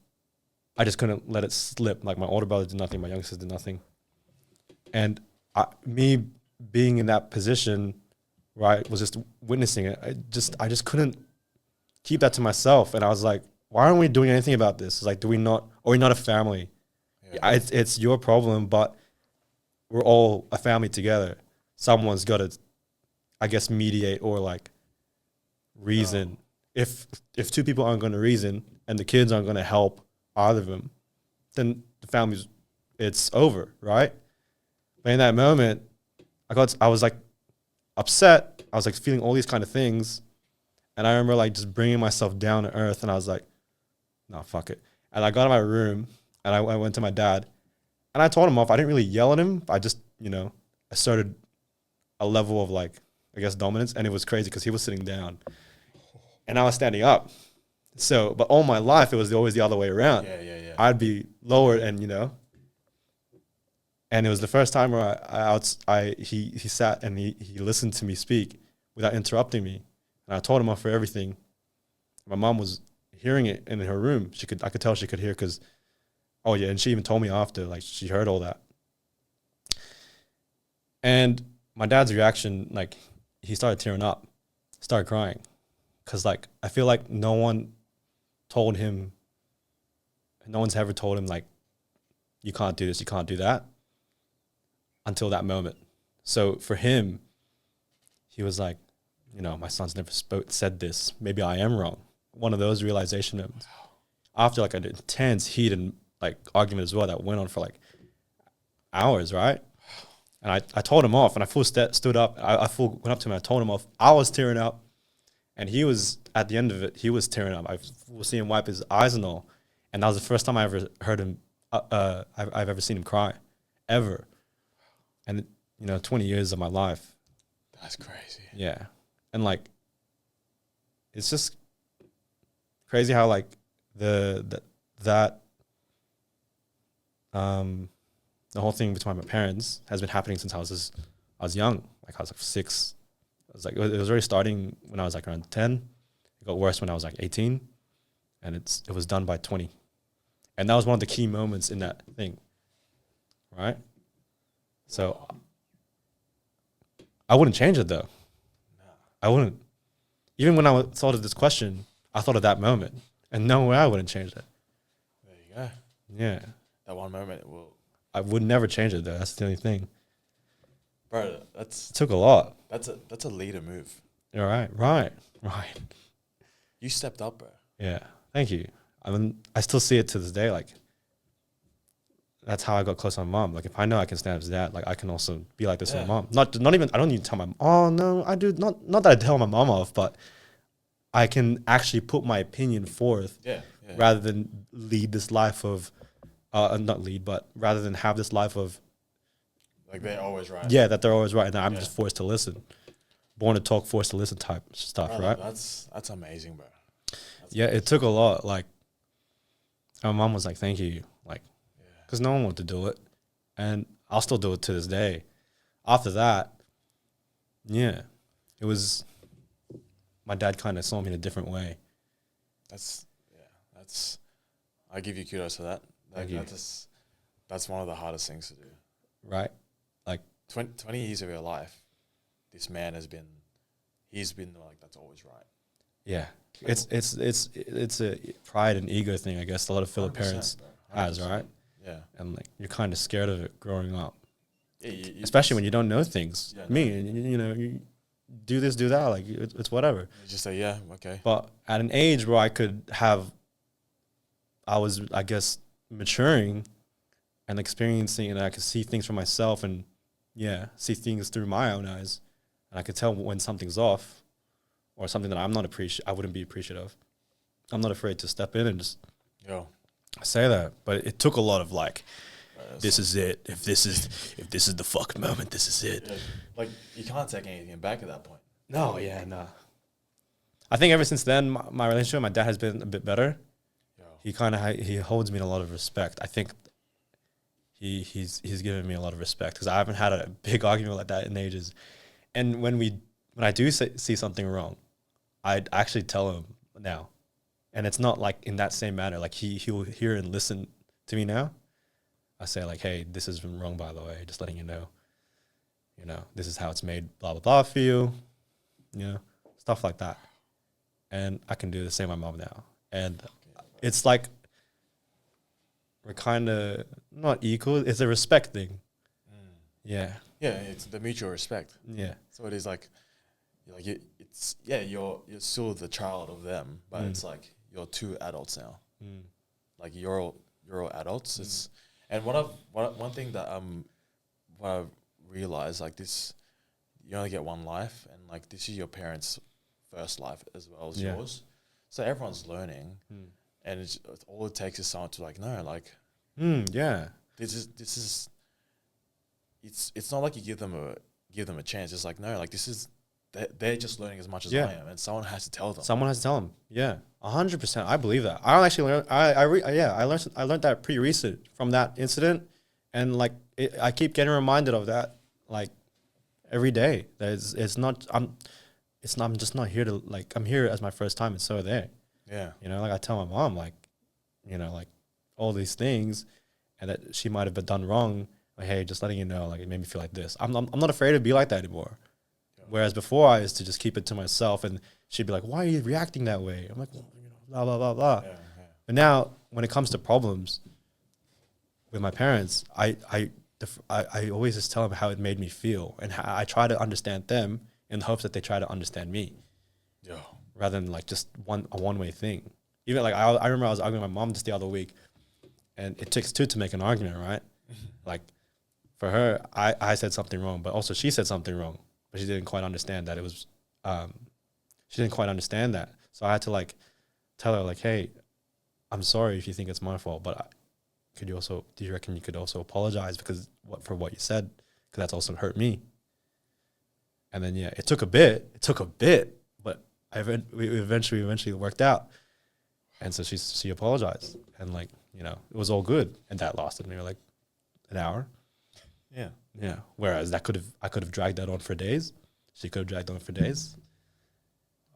I just couldn't let it slip. Like my older brother did nothing, my younger sister did nothing. And me being in that position where I was just witnessing it, I just couldn't keep that to myself. And I was like, why aren't we doing anything about this? It's like, are we not a family? Yeah. It's your problem, but we're all a family together. Someone's got to, I guess, mediate or like reason. No. If two people aren't going to reason and the kids aren't going to help either of them, then the it's over, right? But in that moment, I was like upset. I was like feeling all these kind of things. And I remember like just bringing myself down to earth. And I was like, no, fuck it. And I got in my room and I went to my dad and I told him off. I didn't really yell at him. I just, asserted a level of like, I guess, dominance. And it was crazy because he was sitting down and I was standing up. So, but all my life, it was always the other way around. Yeah. I'd be lowered and, and it was the first time where he sat and he listened to me speak without interrupting me. And I told him off for everything. My mom was hearing it in her room. I could tell she could hear because, oh yeah, and she even told me after, like she heard all that. And my dad's reaction, like he started tearing up, started crying. Because like, I feel like no one's ever told him like, you can't do this, you can't do that until that moment. So for him, he was like, my son's never said this. Maybe I am wrong. One of those realization moments. After like an intense heat and like argument as well that went on for like hours, right? And I told him off and I stood up. I went up to him and I told him off. I was tearing up and he was, at the end of it, he was tearing up. I was seeing him wipe his eyes and all. And that was the first time I ever heard him, I've ever seen him cry, ever. And, 20 years of my life. That's crazy. Yeah. And like, it's just crazy how like the whole thing between my parents has been happening since I was young. Like I was like 6. It was already starting when I was like around 10. It got worse when I was like 18, and it was done by 20. And that was one of the key moments in that thing, right? So I wouldn't change it though. I wouldn't. Even when I thought of this question, I thought of that moment. And no way I wouldn't change that. There you go. Yeah. That one moment I would never change it though. That's the only thing. Bro, it took a lot. That's a leader move. You're right. You stepped up, bro. Yeah. Thank you. I still see it to this day. Like, that's how I got close to my mom. Like, if I know I can stand up to that, like, I can also be like this with my mom. Not even, I don't need to tell my mom, oh, no, I do. Not that I tell my mom off, but I can actually put my opinion forth rather than lead this life of, not lead, but rather than have this life of, like, they're always right. Yeah, that they're always right. And I'm just forced to listen. Born to talk, forced to listen type stuff, right? That's amazing, bro. It took a lot. Like, my mom was like, thank you. Like, because no one wanted to do it. And I'll still do it to this day. After that, it was, my dad kind of saw me in a different way. I give you kudos for that. That's one of the hardest things to do. Right? Like 20 years of your life, this man he's been like, that's always right. Yeah. It's a pride and ego thing, I guess a lot of Filipino parents has, right? Yeah. And like, you're kind of scared of it growing up. Yeah, especially when you don't know things. You do this, do that, like it's whatever. You just say, yeah, okay. But at an age where I was, I guess, maturing and experiencing, and I could see things for myself and see things through my own eyes. And I could tell when something's off or something that I wouldn't be appreciative. I'm not afraid to step in and just say that. But it took a lot of like, this is it. If this is the fuck moment, this is it. Yeah, like you can't take anything back at that point. No, yeah, no. I think ever since then, my relationship with my dad has been a bit better. Yeah. He holds me in a lot of respect. I think he's given me a lot of respect because I haven't had a big argument like that in ages. And when I do see something wrong, I actually tell him now, and it's not like in that same manner. Like he'll hear and listen to me now. I say like, hey, this is wrong, by the way. Just letting you know. You know, this is how it's made. Blah blah blah for you. You know, stuff like that. And I can do the same with my mom now. And it's like we're kind of not equal. It's a respect thing. Yeah. Yeah, it's the mutual respect. Yeah. So it is like you're still the child of them, but it's like you're two adults now. Like you're all adults. It's and one thing that what I've realized, like this, you only get one life, and like this is your parents' first life as well as yours. So everyone's learning, and it's all it takes is someone to like no, like Yeah. this is. It's not like you give them a chance. It's like no, like this is they're just learning as much as I am, and someone has to tell them. Someone has to tell them. Yeah, 100%. I believe that. I actually learned. I learned that pretty recent from that incident, and like I keep getting reminded of that like every day. That I'm just not here to like. I'm here as my first time, and so are they. Yeah, You know, like I tell my mom like, you know, like all these things, and that she might have been done wrong. Like, hey, just letting you know, like it made me feel like this. I'm not afraid to be like that anymore. Whereas before I used to just keep it to myself, and she'd be like, "Why are you reacting that way?" I'm like, well, you know, blah blah blah blah. yeah. But now, when it comes to problems with my parents, I always just tell them how it made me feel, and how I try to understand them in the hopes that they try to understand me, Yeah. rather than like just a one way thing. Even like I remember I was arguing with my mom just the other week, and it takes two to make an argument, right? Like for her, I said something wrong, but also she said something wrong, but she didn't quite understand that it was. She didn't quite understand that, so I had to like tell her like, hey, I'm sorry if you think it's my fault, but do you reckon you could also apologize for what you said, because that's also hurt me. And then it took a bit, but we eventually worked out, and so she apologized, and like it was all good, and that lasted maybe like an hour. Yeah. Yeah. Whereas I could have dragged that on for days. She could have dragged on for days.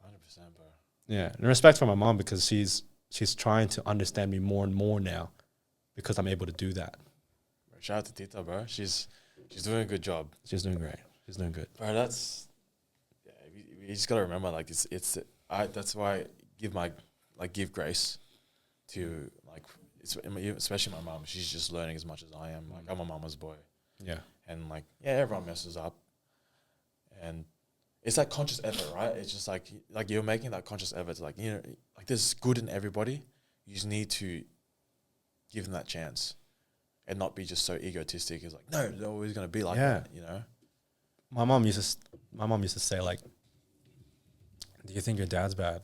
100%, bro. Yeah, and respect for my mom, because she's trying to understand me more and more now, because I'm able to do that. Shout out to Tita, bro. She's doing a good job. She's doing great. She's doing good. Bro, that's you just gotta remember, like that's why I give grace to like especially my mom. She's just learning as much as I am. Like I'm a mama's boy. Yeah. And like everyone messes up, and it's that conscious effort, right? It's just like you're making that conscious effort to like like there's good in everybody. You just need to give them that chance, and not be just so egotistic. It's like no, they're always gonna be like that, My mom used to say like, "Do you think your dad's bad?"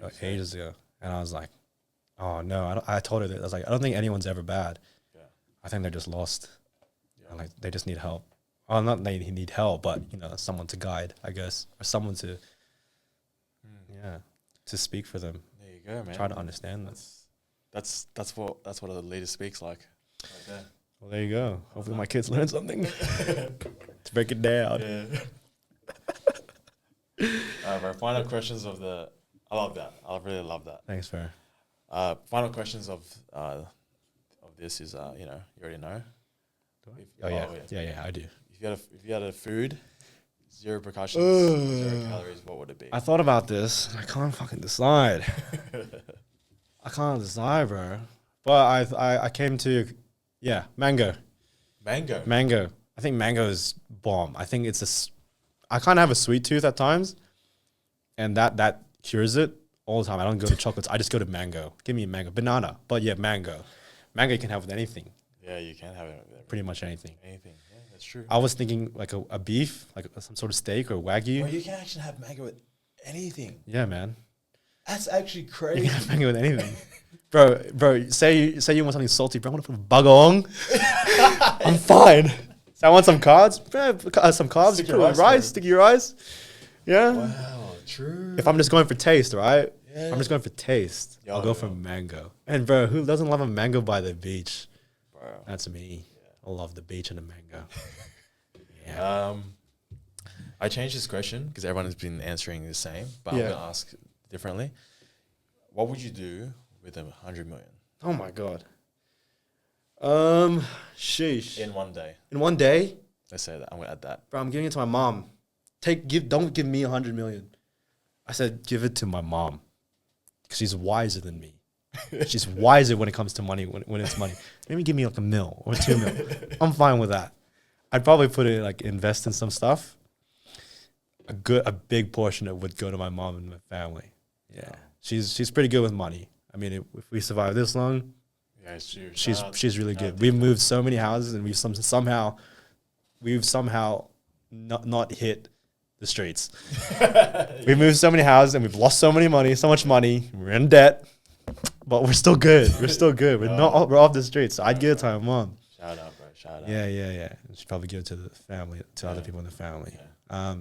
Like ages ago, and I was like, "Oh no!" I told her that I was like, "I don't think anyone's ever bad. Yeah. I think they're just lost, and like they just need help. Well, not they need help, but someone to guide, I guess, or someone to, to speak for them. There you go, man. Try to understand them. That's what a leader speaks like. Right there. Well, there you go. Hopefully, my kids learn something. To break it down. Yeah. Our final questions of the. I love that. I really love that. Thanks, Fair. Final questions of this is you already know. Yeah, I do. If you had a food, zero precautions, 0 calories, what would it be? I thought about this. I can't fucking decide. I can't decide, bro. But I came to, mango. Mango. I think mango is bomb. I think I kind of have a sweet tooth at times, and that cures it all the time. I don't go to chocolates. I just go to mango. Give me a mango. Banana. But mango. Mango you can have with anything. Yeah, you can have it with pretty much anything. Anything. Yeah, that's true. I was thinking like a beef, like some sort of steak or wagyu. Well, you can actually have mango with anything. Yeah, man. That's actually You crazy. can have mango with anything. Bro, say you want something salty, bro. I want to put a bugong. I'm fine. So I want some carbs, bro, some carbs. Sticky Put it with rice, rice, sticky rice. Yeah. Wow, true. If I'm just going for taste, right? Yeah. I'm just going for taste. Yo, I'll go for mango. And bro, who doesn't love a mango by the beach? Bro. That's me. I love the beach and a mango. Yeah. I changed this question because everyone has been answering the same, but I'm Yeah. gonna ask differently. What would you do with 100 million Oh my god. Sheesh. in one day? In one day, Let's say that. I'm gonna add that. bro, I'm giving it to my mom. Don't give me 100 million. I said give it to my mom because she's wiser than me. She's wiser when it comes to money. When it's money, maybe give me like $1 million or $2 million. I'm fine with that. I'd probably put it like invest in some stuff. A big portion of it would go to my mom and my family. Yeah, she's pretty good with money. I mean, if we survive this long, Yeah, it's true. she's really good. We've moved so many houses and we've somehow not hit the streets. We've moved so many houses and we've lost so much money. We're in debt, but we're still good. We're still good. We're off the streets. So I'd give it to my mom. Shout out, bro. Shout out. Yeah. She'd probably give it to the family, to other people in the family. Yeah.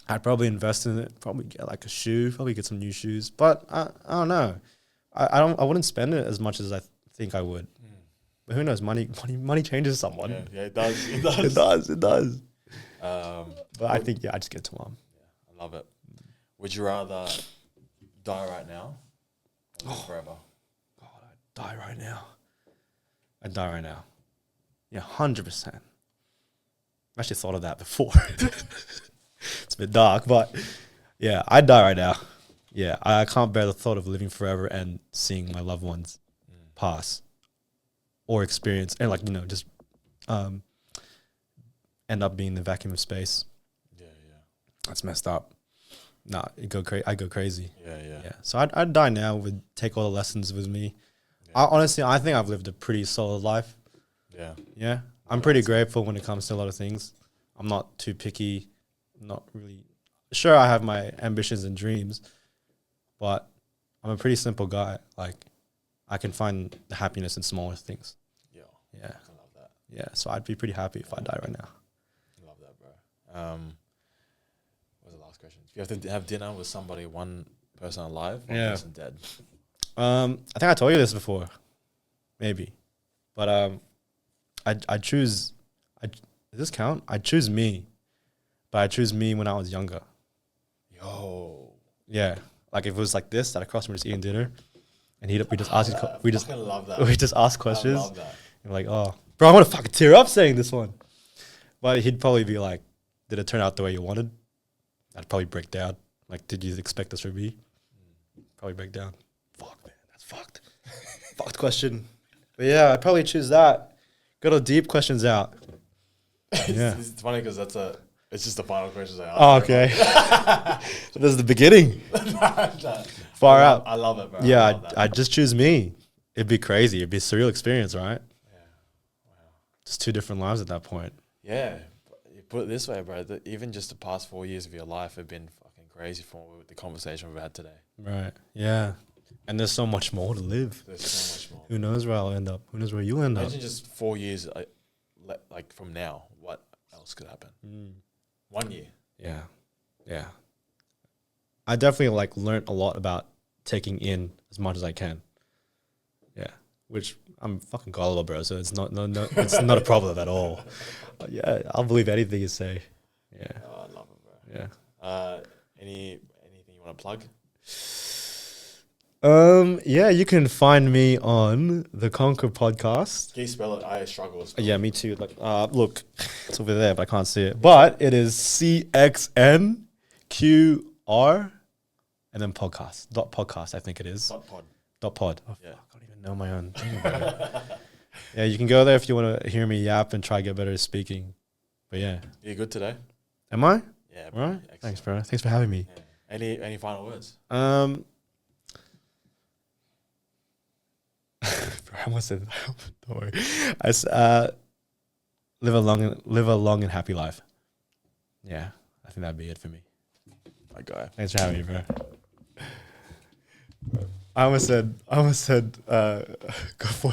I'd probably invest in it. Probably get like a shoe. Probably get some new shoes. But I don't know. I wouldn't spend it as much as I think I would. But who knows? Money changes someone. Yeah, it does. It does. It does. But I think I just get to mom. I love it. Would you rather die right now or live forever? God, I'd die right now. I'd die right now. Yeah, 100%. I've actually thought of that before. It's a bit dark, but yeah, I'd die right now. Yeah, I can't bear the thought of living forever and seeing my loved ones pass or experience and just end up being in the vacuum of space. Yeah. That's messed up. Nah, I go crazy. Yeah. So I'd die now. Would take all the lessons with me. Yeah. I think I've lived a pretty solid life. Yeah. Yeah, I'm pretty grateful when it comes to a lot of things. I'm not too picky. Not really. Sure, I have my ambitions and dreams, but I'm a pretty simple guy. Like, I can find the happiness in smaller things. Yeah. Yeah. I love that. Yeah. So I'd be pretty happy if I die right now. I love that, bro. What was the last question? If you have to have dinner with somebody, one person alive, one person dead. I think I told you this before, maybe, but I choose. Does this count? I choose me, but I choose me when I was younger. Yo. Yeah, like if it was like this, that across, we're just eating dinner, and we just ask love that. we just ask questions. I love that. And we're like, oh, bro, I want to fucking tear up saying this one. But he'd probably be like, did it turn out the way you wanted? I'd probably break down. Like, did you expect this from me? Probably break down. Fuck, man, that's fucked. Fucked question. But yeah, I'd probably choose that. Got all deep questions out. Yeah. It's funny because it's just the final questions I asked. Oh, okay. So this is the beginning. Far out. I love it, bro. Yeah, I'd just choose me. It'd be crazy. It'd be a surreal experience, right? Yeah. Wow. Just two different lives at that point. Yeah. You put it this way, bro. Even just the past 4 years of your life have been fucking crazy for the conversation we've had today. Right. Yeah. And there's so much more to live. There's so much more. Who knows where I'll end up? Who knows where you'll end up? Imagine just 4 years, like from now, what else could happen? 1 year. Yeah. Yeah. I definitely learned a lot about taking in as much as I can. Yeah. Which I'm fucking gullible, bro. So it's not it's not a problem at all. Yeah, I'll believe anything you say. Yeah. Oh, I love it, bro. Yeah. Anything you want to plug? Yeah, you can find me on the Conquer podcast. Can you spell it? I struggle with Yeah, me too. Look, it's over there, but I can't see it. But it is CXNQR and then podcast. .podcast, I think it is. Pod. .pod. Oh, Yeah. fuck, I don't even know my own thing, bro. Yeah, you can go there if you want to hear me yap and try to get better at speaking. But yeah. You good today? Am I? Yeah. All right. Excellent. Thanks, bro. Thanks for having me. Yeah. Any final words? I almost said don't worry. Live a long and happy life. Yeah, I think that'd be it for me. My guy. Thanks for having me, bro. I almost said, go for